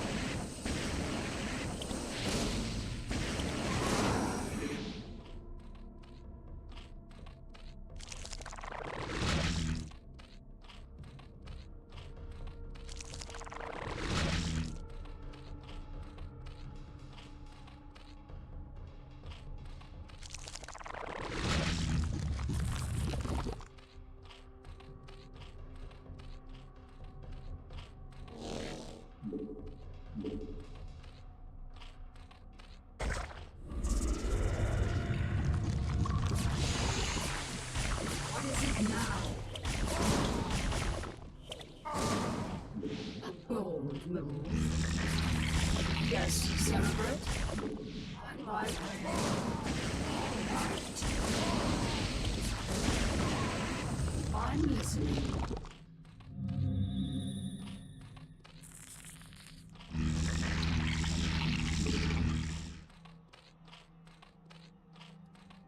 S6: What is it now? A bold move. Yes, celebrate. On my way. I'm listening.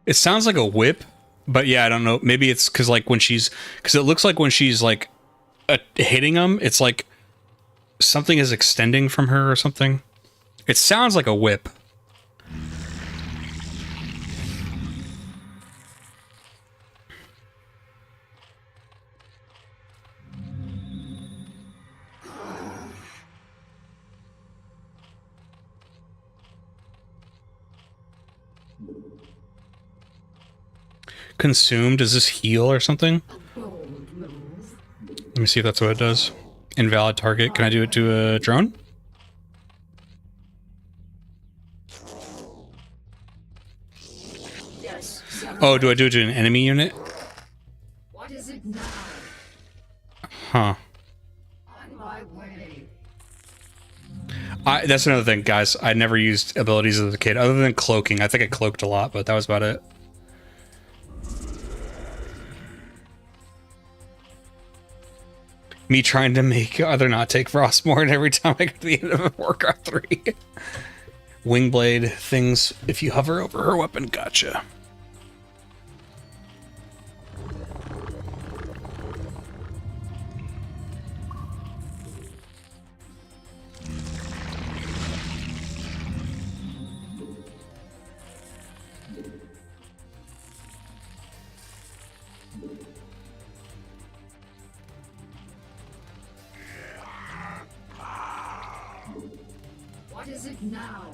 S1: It sounds like a whip, but yeah, I don't know. Maybe it's because like when she's, because it looks like when she's like hitting him, it's like something is extending from her or something. It sounds like a whip. Consumed, does this heal or something?
S6: Bold move.
S1: Let me see if that's what it does. Invalid target. Can I do it to a drone?
S6: Yes, celebrate.
S1: Oh, do I do it to an enemy unit?
S6: What is it now?
S1: Huh.
S6: On my way.
S1: That's another thing, guys. I never used abilities as a kid, other than cloaking. I think I cloaked a lot, but that was about it. Me trying to make other not take Frostmourne every time I get to the end of Warcraft 3. Wingblade things, if you hover over her weapon, gotcha.
S6: What is it now?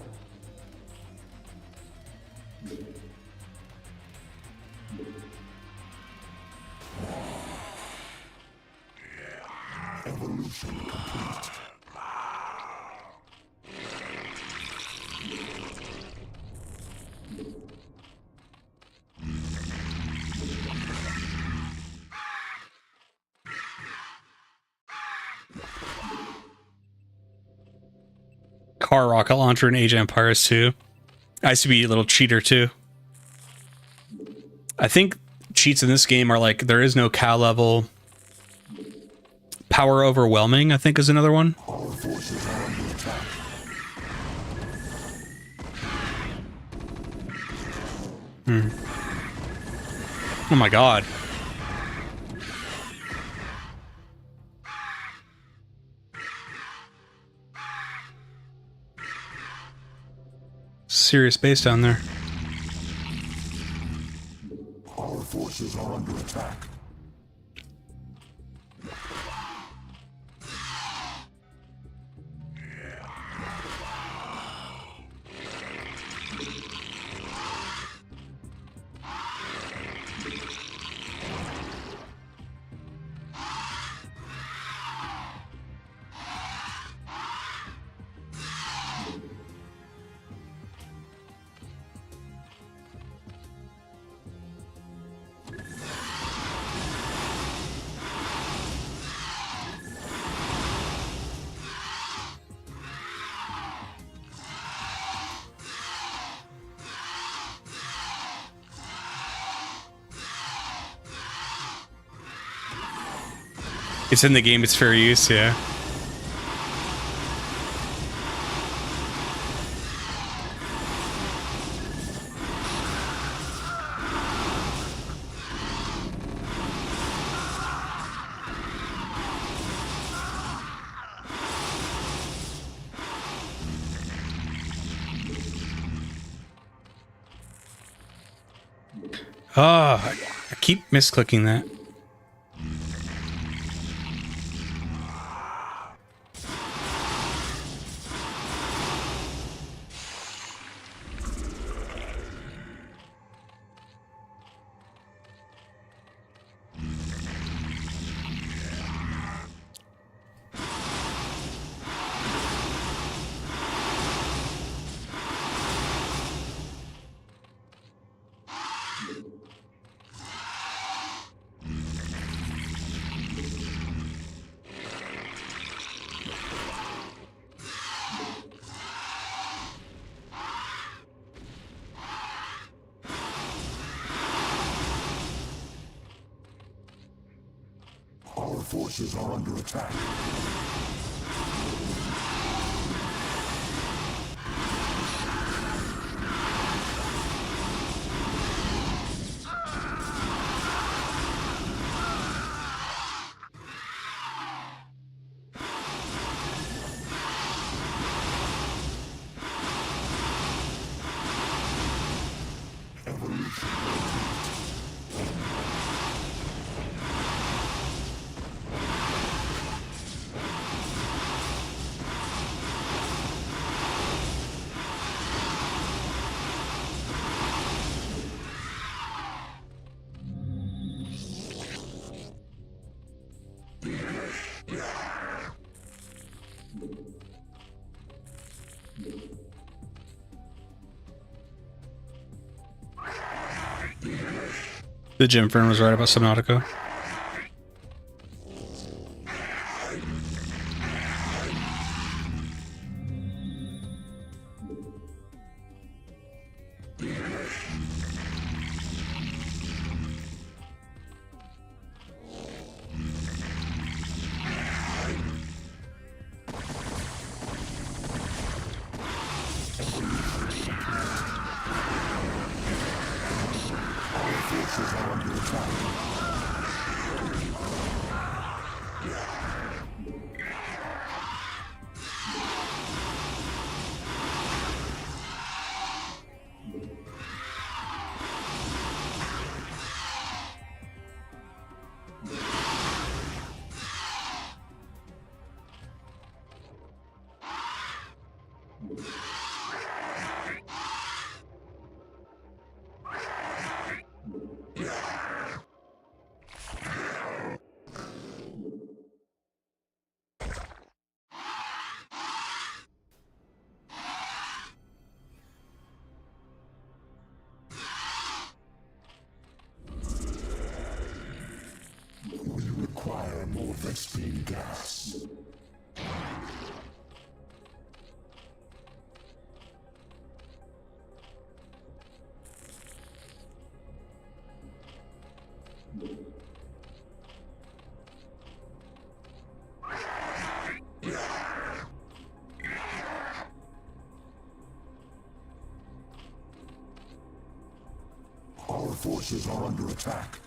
S2: Evolution complete.
S1: car rocket launcher in Age of Empires 2. I used to be a little cheater too. I think cheats in this game are like, there is no cow level. Power overwhelming, I think, is another one.
S2: Our forces are under attack.
S1: Oh my god. Serious base down there.
S2: Our forces are under attack.
S1: It's in the game, it's fair use, yeah. Oh, I keep misclicking that.
S2: Our forces are under attack.
S1: The Jim Fern was right about Subnautica.
S2: We require more Vespine gas. Our forces are under attack.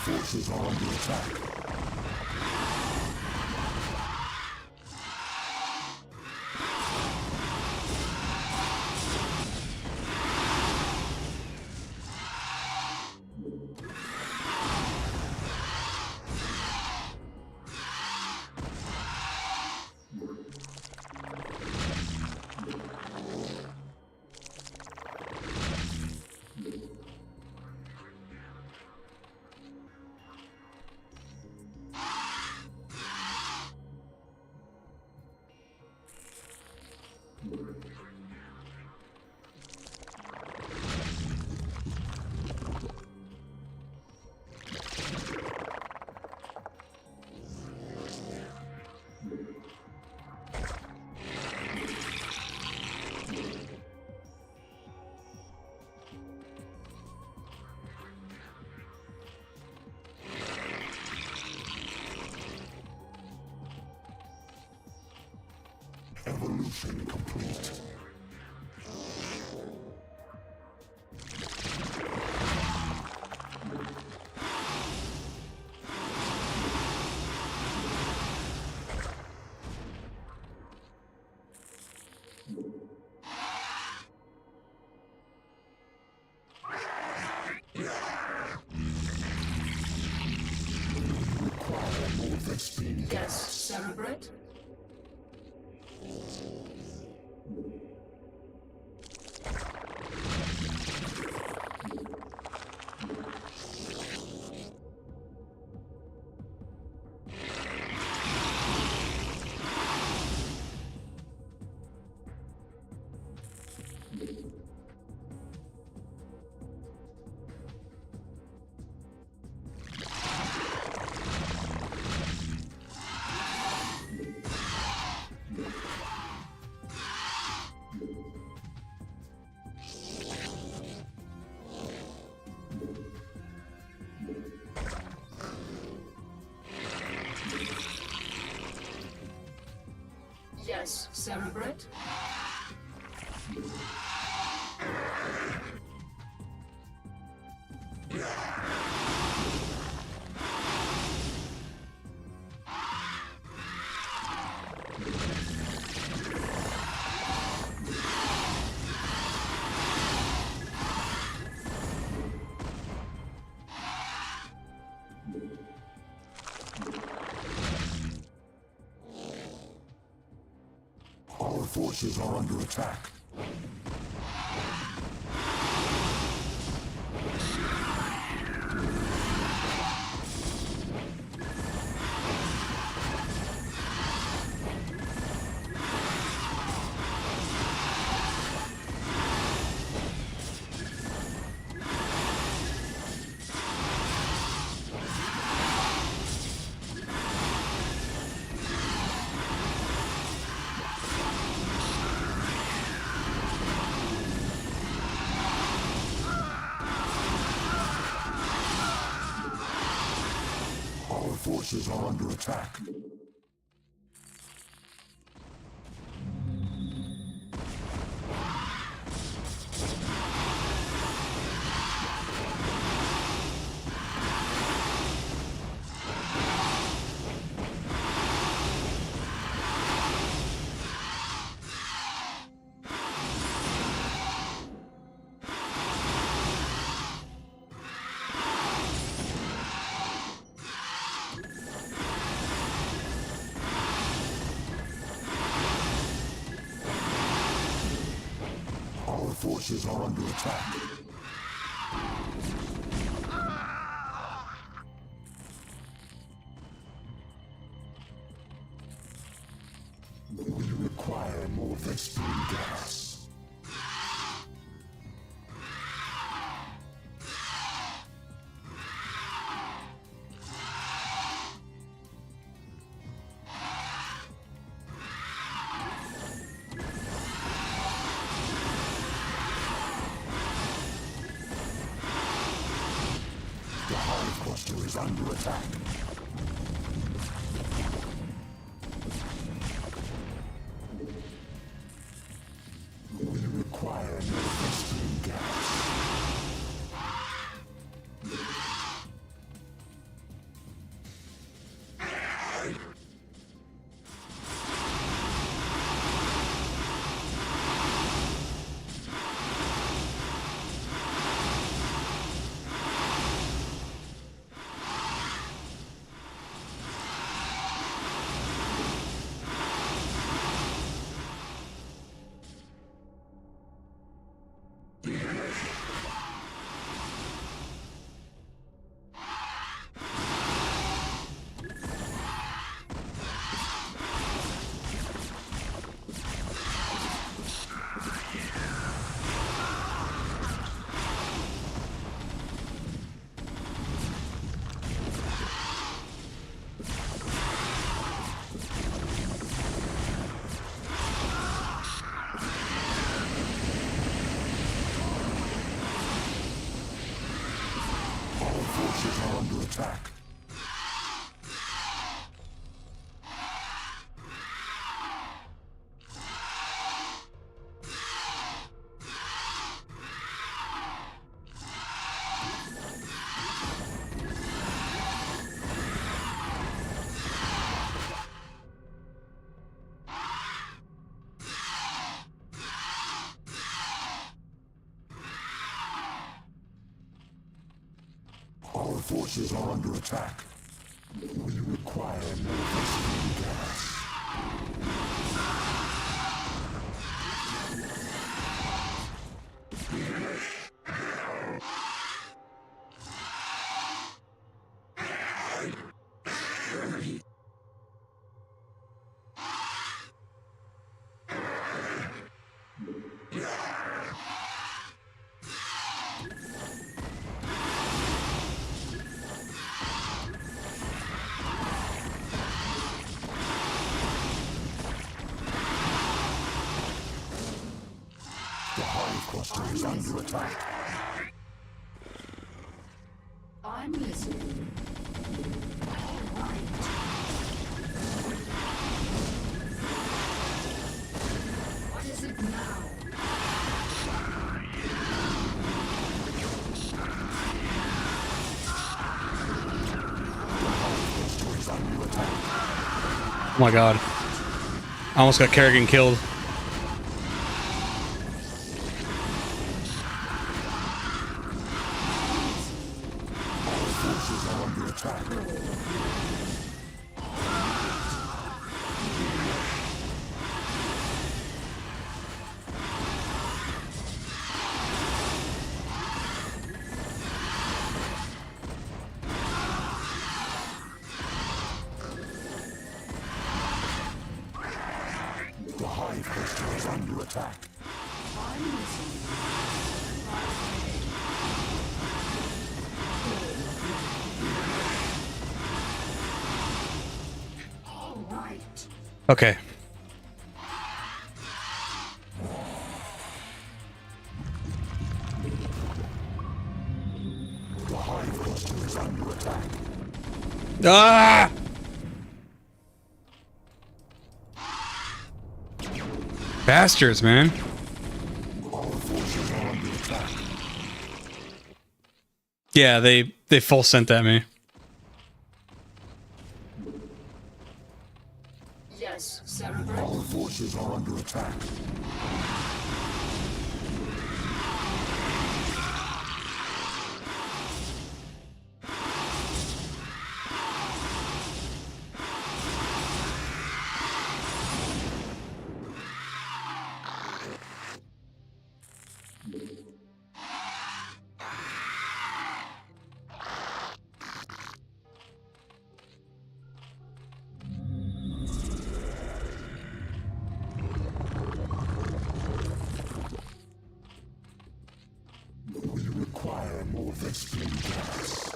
S2: Forces are under attack. Evolution complete. Require more experience.
S6: Yes, Cerebrate? Yes, Cerebrate?
S2: Our forces are under attack. forces are under attack. Our forces are under attack. We require more Vespene gas. The hive cluster is under attack. We require more Vespene gas. Our forces are under attack. Our forces are under attack. We require more Vespene gas. The hive cluster is under attack.
S6: I'm listening. All right. What is it now?
S2: Cluster is under attack.
S1: Oh my god. I almost got Kerrigan killed.
S2: Our forces are under attack. The hive cluster is under attack.
S6: I'm listening. All right.
S1: Okay.
S2: The hive cluster is under attack.
S1: Ah! Bastards, man. Yeah, they full sent at me.
S6: Yes, Cerebral.
S2: Our forces are under attack. We require more Vespene gas.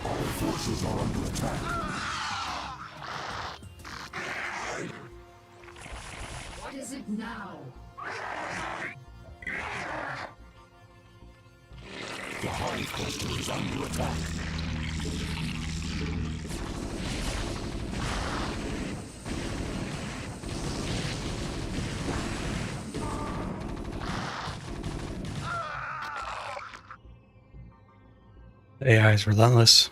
S2: Our forces are under attack.
S6: What is it now?
S2: The hive cluster is under attack.
S1: The AI is relentless.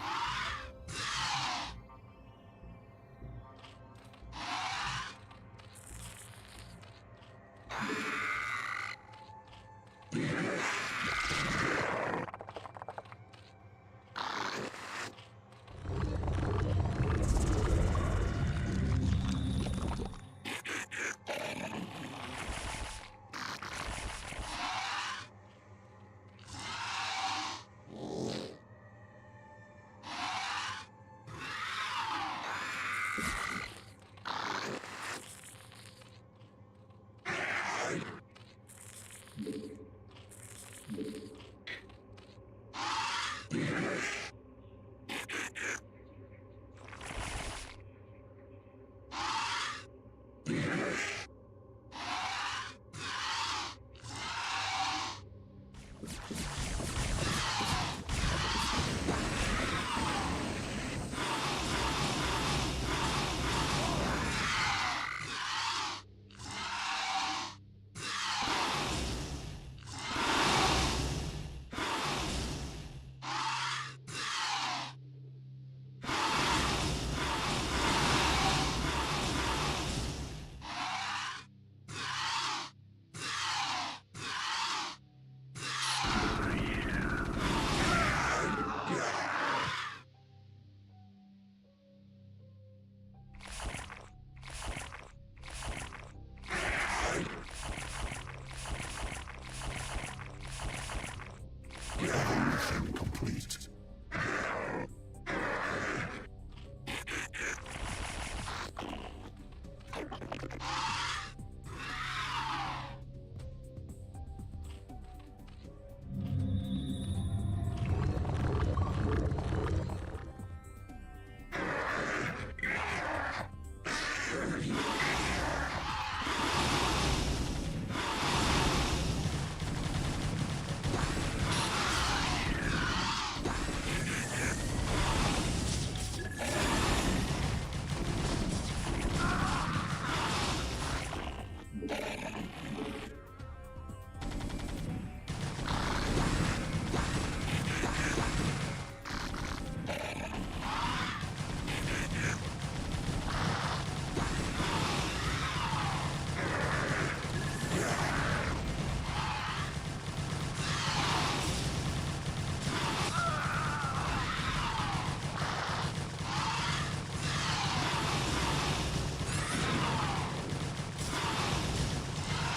S2: Evolution complete.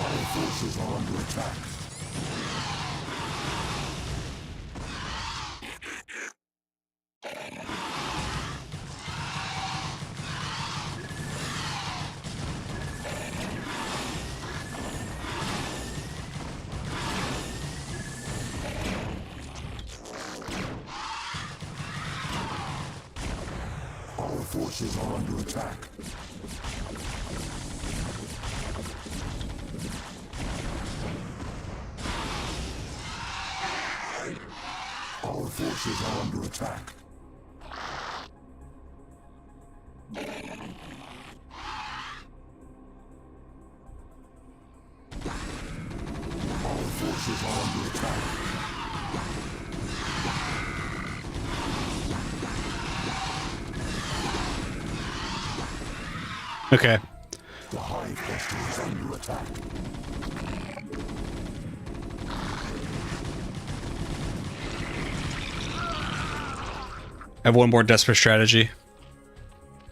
S2: Our forces are under attack. forces are under attack. Our forces are under attack. Our forces are under attack.
S1: Okay.
S2: The Hive Cluster is under attack.
S1: I have one more desperate strategy.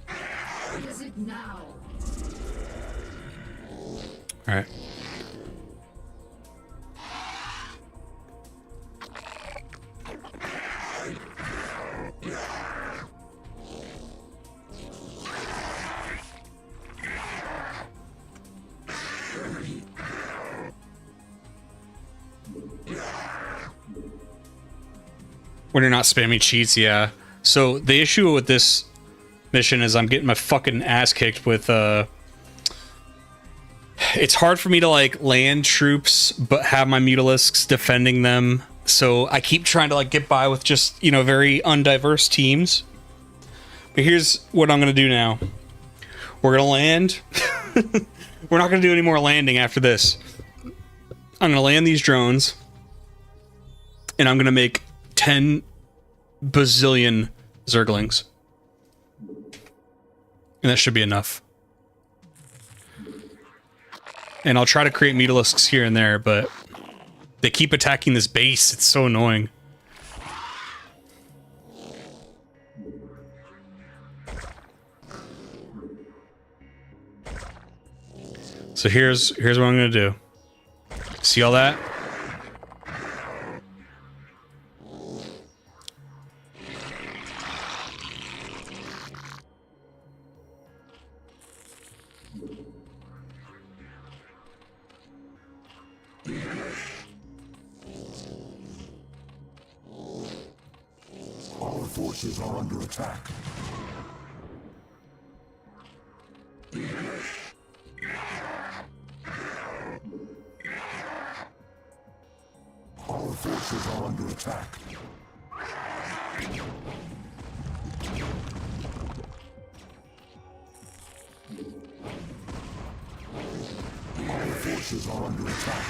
S6: What is it now?
S1: All right. When you're not spamming cheats, yeah. So the issue with this mission is I'm getting my fucking ass kicked with it's hard for me to like land troops but have my mutalisks defending them. So I keep trying to like get by with just, you know, very undiverse teams. But here's what I'm gonna do now. We're gonna land. We're not gonna do any more landing after this. I'm gonna land these drones and I'm gonna make 10 bazillion Zerglings. And that should be enough. And I'll try to create mutalisks here and there, but they keep attacking this base. It's so annoying. So here's what I'm gonna do. See all that?
S2: Our forces are under attack. Our forces are under attack. Our forces are under attack.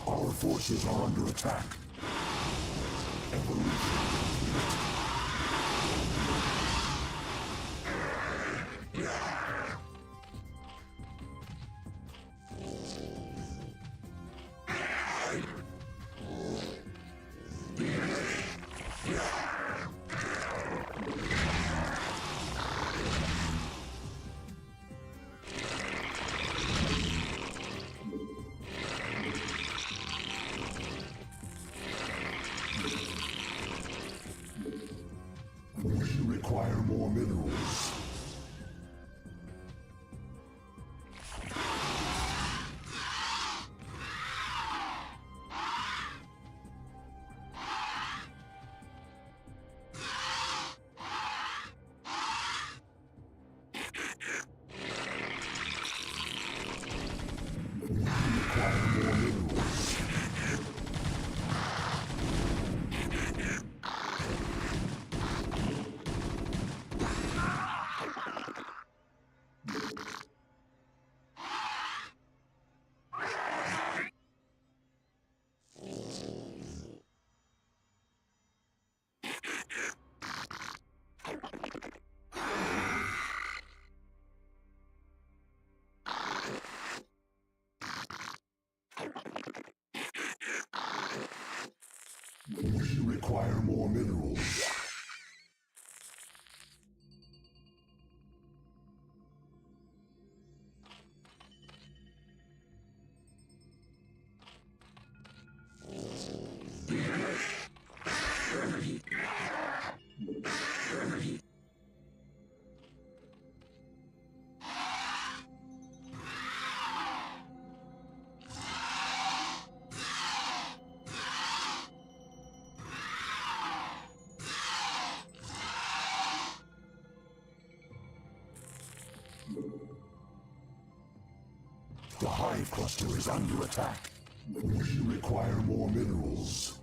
S2: Our forces are under attack. Evolution. We require more minerals. We require more minerals. more minerals. The hive cluster is under attack. We require more minerals.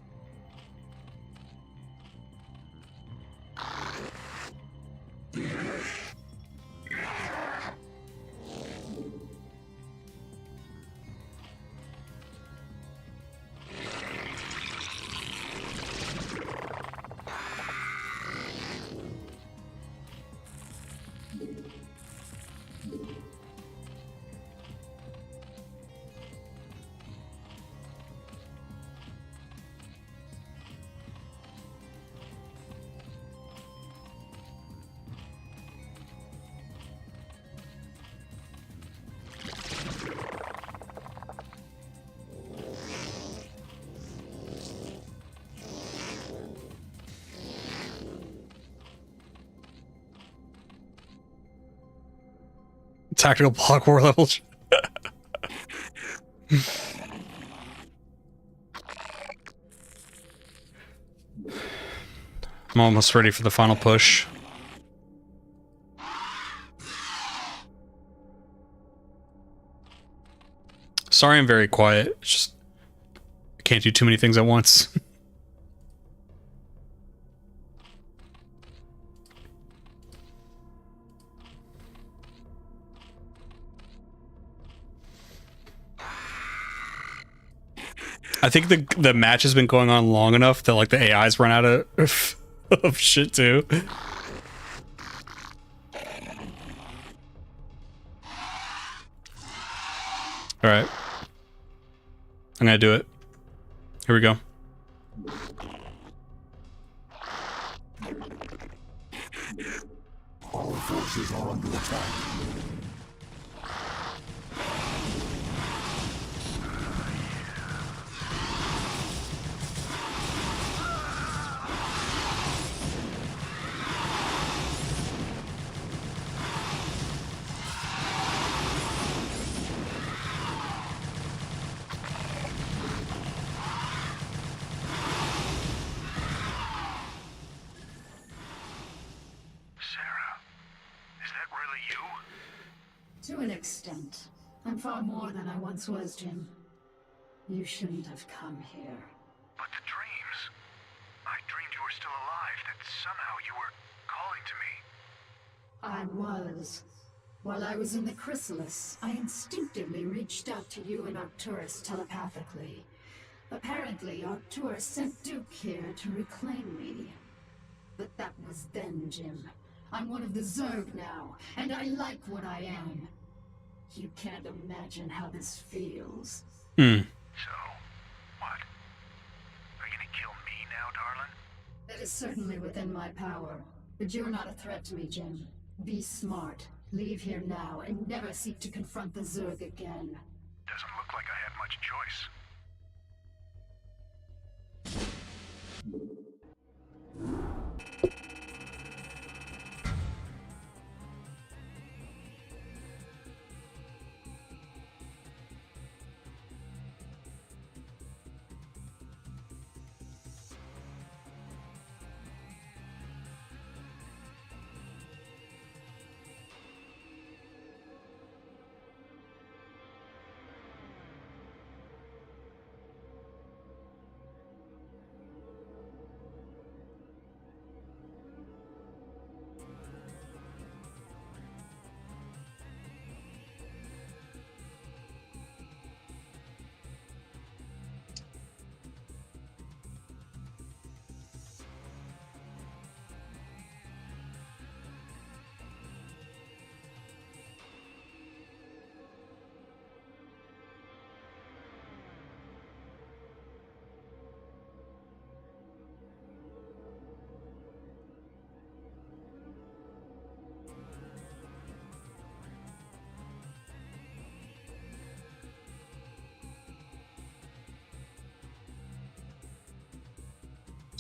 S1: Tactical block war levels. I'm almost ready for the final push. Sorry I'm very quiet. It's just I can't do too many things at once. I think the match has been going on long enough that like the AI's run out of shit too. All right, I'm gonna do it. Here we go.
S2: Our forces are under attack.
S6: To an extent. I'm far more than I once was, Jim. You shouldn't have come here.
S5: But the dreams. I dreamed you were still alive, that somehow you were calling to me.
S6: I was. While I was in the chrysalis, I instinctively reached out to you and Arcturus telepathically. Apparently, Arcturus sent Duke here to reclaim me. But that was then, Jim. I'm one of the Zerg now, and I like what I am. You can't imagine how this feels.
S5: So, what? Are you gonna kill me now, darling?
S6: That is certainly within my power. But you're not a threat to me, Jim. Be smart. Leave here now, and never seek to confront the Zerg again.
S5: Doesn't look like I had much choice.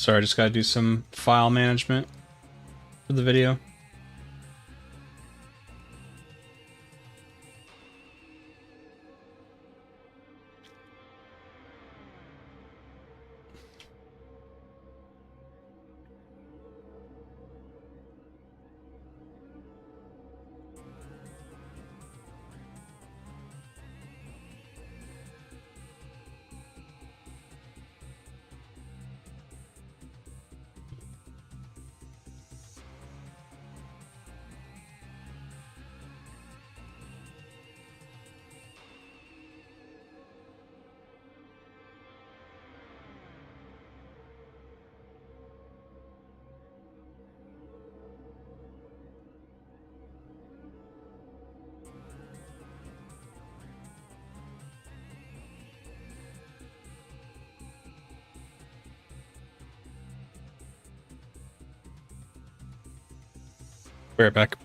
S1: Sorry, I just gotta do some file management for the video. Be right back.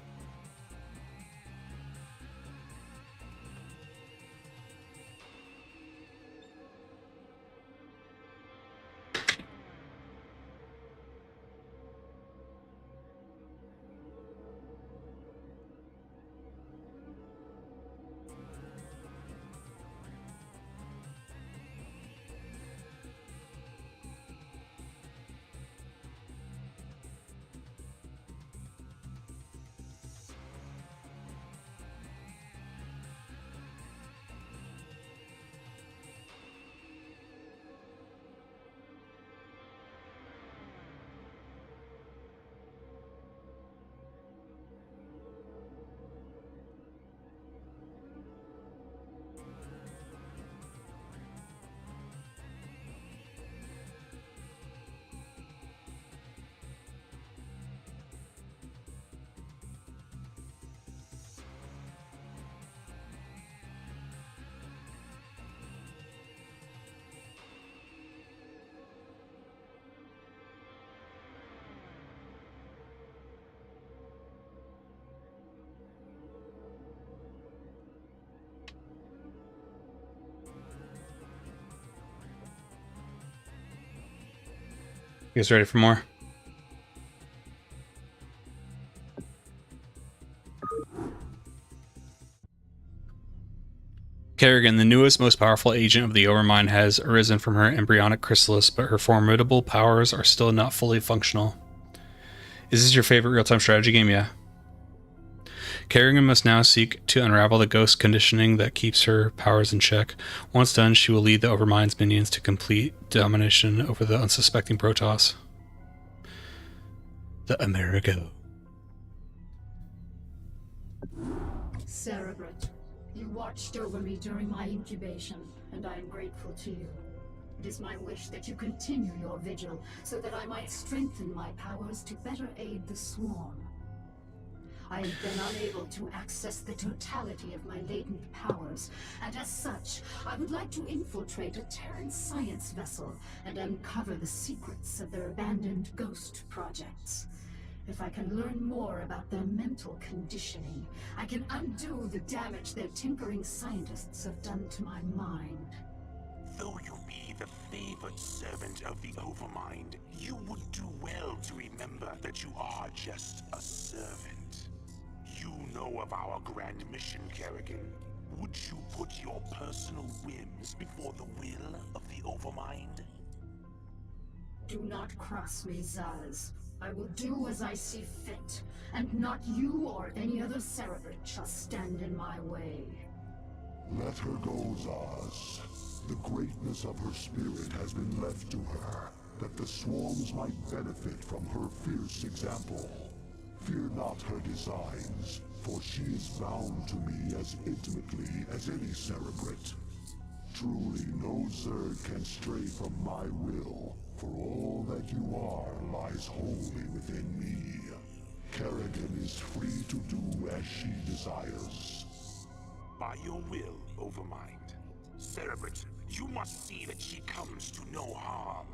S1: You guys ready for more? Kerrigan, the newest, most powerful agent of the Overmind, has arisen from her embryonic chrysalis, but her formidable powers are still not fully functional. Is this your favorite real-time strategy game? Yeah. Kerrigan must now seek to unravel the ghost conditioning that keeps her powers in check. Once done, she will lead the Overmind's minions to complete domination over the unsuspecting Protoss. The Amerigo.
S6: Cerebrate, you watched over me during my incubation, and I am grateful to you. It is my wish that you continue your vigil, so that I might strengthen my powers to better aid the Swarm. I have been unable to access the totality of my latent powers, and as such, I would like to infiltrate a Terran science vessel and uncover the secrets of their abandoned ghost projects. If I can learn more about their mental conditioning, I can undo the damage their tinkering scientists have done to my mind.
S4: Though you be the favored servant of the Overmind, you would do well to remember that you are just a servant. You know of our grand mission, Kerrigan. Would you put your personal whims before the will of the Overmind?
S6: Do not cross me, Zaz. I will do as I see fit, and not you or any other Cerebrate shall stand in my way.
S2: Let her go, Zaz. The greatness of her spirit has been left to her, that the swarms might benefit from her fierce example. Fear not her designs, for she is bound to me as intimately as any Cerebrate. Truly, no Zerg can stray from my will, for all that you are lies wholly within me. Kerrigan is free to do as she desires.
S4: By your will, Overmind. Cerebrate, you must see that she comes to no harm.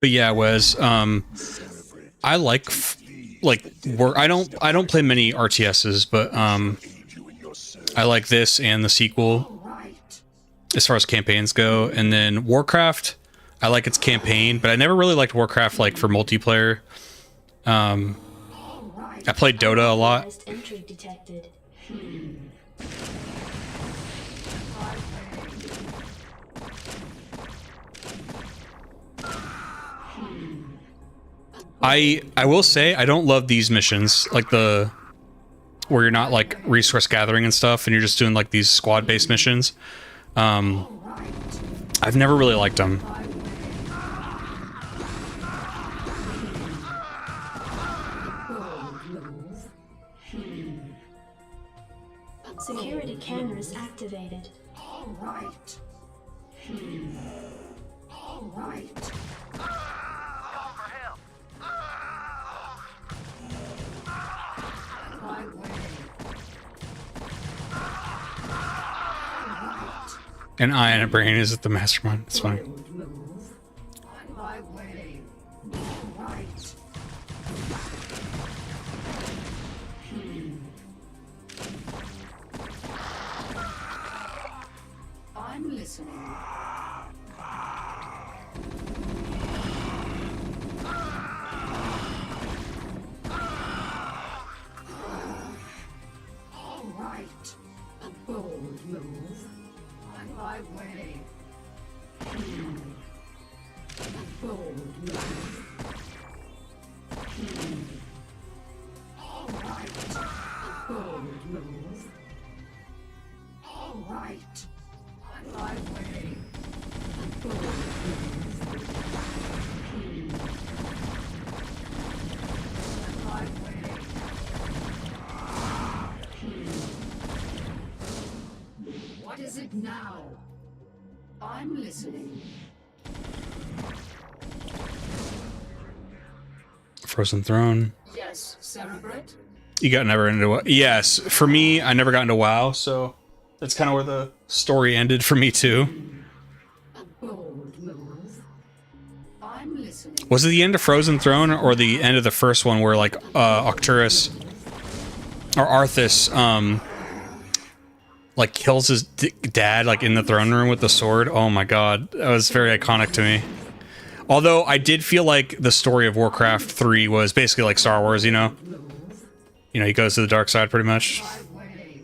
S1: But yeah, Wes, I like like work. I don't play many RTSs, but I like this and the sequel as far as campaigns go. And then Warcraft, I like its campaign, but I never really liked Warcraft like for multiplayer. I played Dota a lot.
S7: Entry detected.
S1: I will say I don't love these missions, like the where you're not like resource gathering and stuff, and you're just doing like these squad-based missions. I've never really liked them.
S7: Security cameras activated.
S6: All right. All right.
S5: Call for help.
S6: My way.
S1: An eye and a brain is at the mastermind. It's funny.
S6: Move. On my way. All right. I'm listening. All right. A bold move. On my way. A bold move. All right. A bold move. All right. On my way. A bold move. On my way. What is it now? I'm listening.
S1: Frozen Throne.
S6: Yes, Cerebrate?
S1: You got never into WoW? Yes, for me, I never got into WoW, so that's kind of where the story ended for me too.
S6: A bold move. I'm listening.
S1: Was it the end of Frozen Throne or the end of the first one where like Arcturus or Arthas like kills his dad like in the throne room with the sword? Oh my god, that was very iconic to me. Although I did feel like the story of Warcraft 3 was basically like Star Wars, you know? You know, he goes to the dark side pretty much.
S6: My way.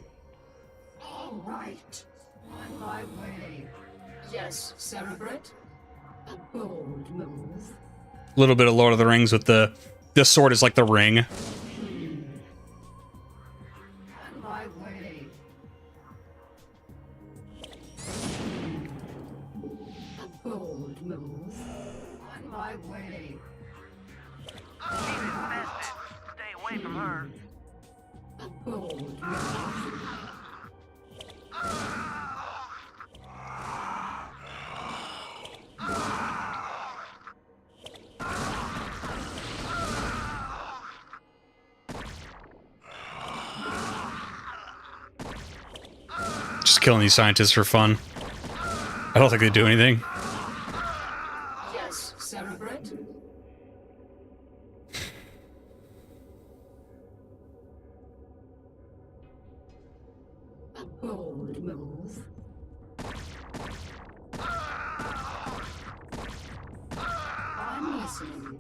S6: All right. On my way. Yes, Cerebrate? A bold move.
S1: A little bit of Lord of the Rings with the sword is like the ring.
S6: On my way. A bold move. On my way.
S5: She's infested. Stay away from her.
S6: A bold move.
S1: Just killing these scientists for fun. I don't think they do anything.
S6: Yes, Cerebrate? A bold move. I'm listening.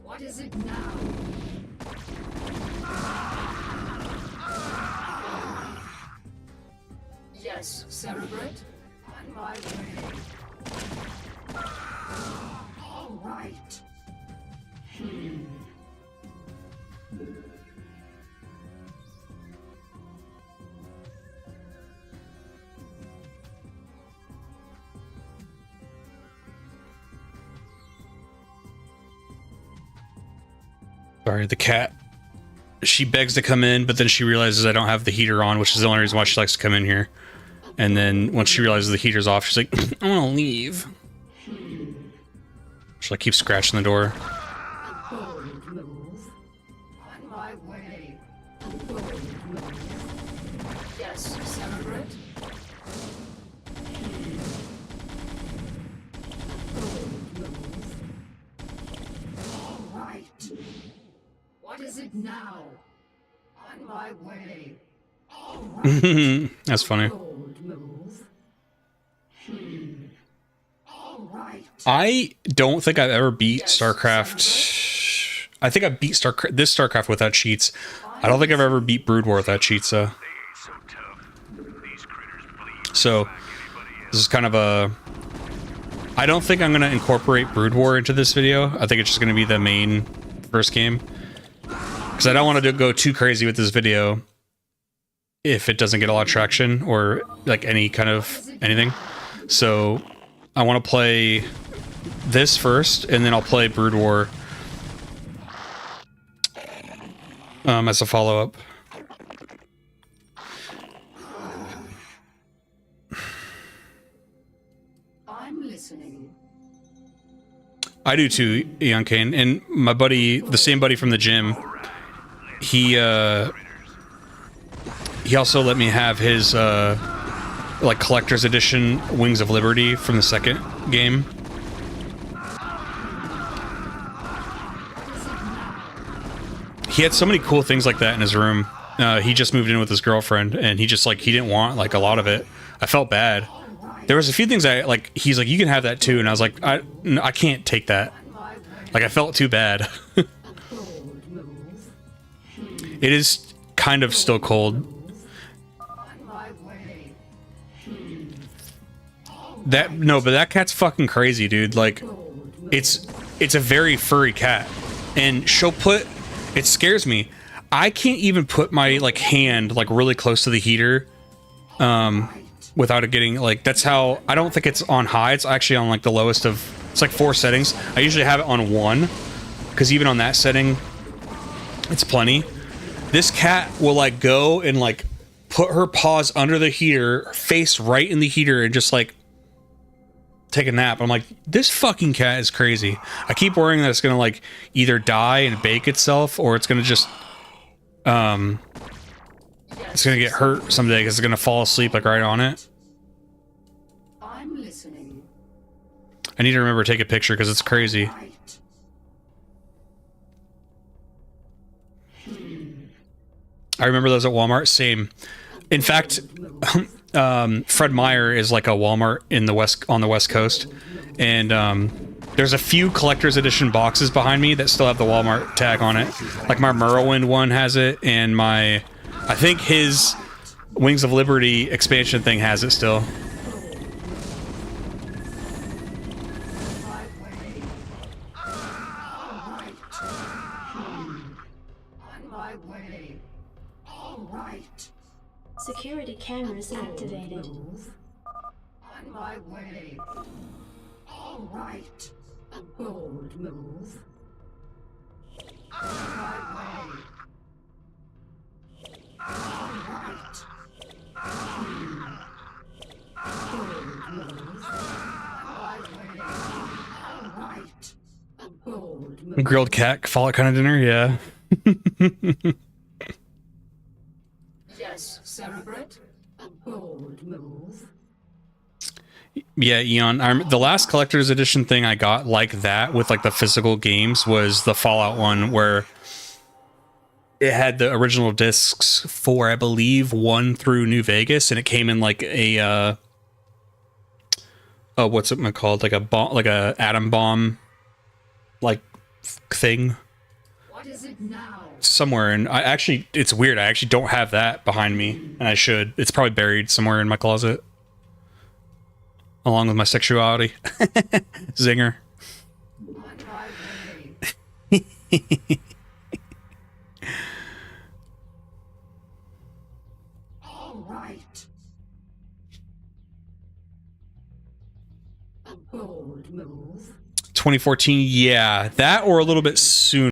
S6: What is it now? Yes, Cerebrate? On my way. All right.
S1: Sorry, the cat. She begs to come in, but then she realizes I don't have the heater on, which is the only reason why she likes to come in here. And then once she realizes the heater's off, she's like, I want to leave. She like keeps scratching the door.
S6: A bold move. On my way. A bold move. Yes, Cerebrate? A bold move. What is it now? On my way. All right.
S1: That's funny.
S6: Bold move. All right.
S1: I don't think I've ever beat StarCraft. I think I beat this StarCraft without cheats. I don't think I've ever beat Brood War without cheats, though. So, this is kind of a... I don't think I'm going to incorporate Brood War into this video. I think it's just going to be the main first game. Because I don't want to go too crazy with this video if it doesn't get a lot of traction or like any kind of anything. So I want to play this first, and then I'll play Brood War as a follow-up.
S6: I'm listening.
S1: I do too, Eon Kane, and my buddy, the same buddy from the gym, he also let me have his like collector's edition Wings of Liberty from the second game. He had so many cool things like that in his room. He just moved in with his girlfriend, and he just like he didn't want like a lot of it. I felt bad. There was a few things I like. He's like, you can have that too, and I was like, I can't take that. Like I felt too bad. It is kind of still cold. But that cat's fucking crazy, dude. Like, it's a very furry cat, and she'll put. It scares me. I can't even put my like hand like really close to the heater, without it getting like. That's how. I don't think it's on high. It's actually on like the lowest of. It's like 4 settings. I usually have it on 1, because even on that setting, it's plenty. This cat will like go and like put her paws under the heater, face right in the heater, and just like take a nap. I'm like, this fucking cat is crazy. I keep worrying that it's gonna like either die and bake itself, or it's gonna just it's gonna get hurt someday because it's gonna fall asleep like right on it.
S6: I'm listening.
S1: I need to remember to take a picture because it's crazy. I remember those at Walmart. Same. In fact, Fred Meyer is like a Walmart in the on the West Coast, and there's a few collector's edition boxes behind me that still have the Walmart tag on it. Like my Merwin one has it, and I think his Wings of Liberty expansion thing has it still.
S7: Security cameras activated.
S6: On my way. All right. A bold move. On my way. All right. Bold move. On my way. All right. A bold move.
S1: Grilled cat Fallout kind of dinner, yeah.
S6: Yes, Cerebrate. A bold move.
S1: Yeah, Eon. The last collector's edition thing I got like that with like the physical games was the Fallout one, where it had the original discs for, I believe, 1 through New Vegas, and it came in like a what's it called? Like a bomb, like a atom bomb, like thing.
S6: What is it now?
S1: Somewhere, and it's weird. I actually don't have that behind me, and I should. It's probably buried somewhere in my closet, along with my sexuality. Zinger.
S6: All right. A bold move.
S1: 2014, yeah, that or a little bit sooner.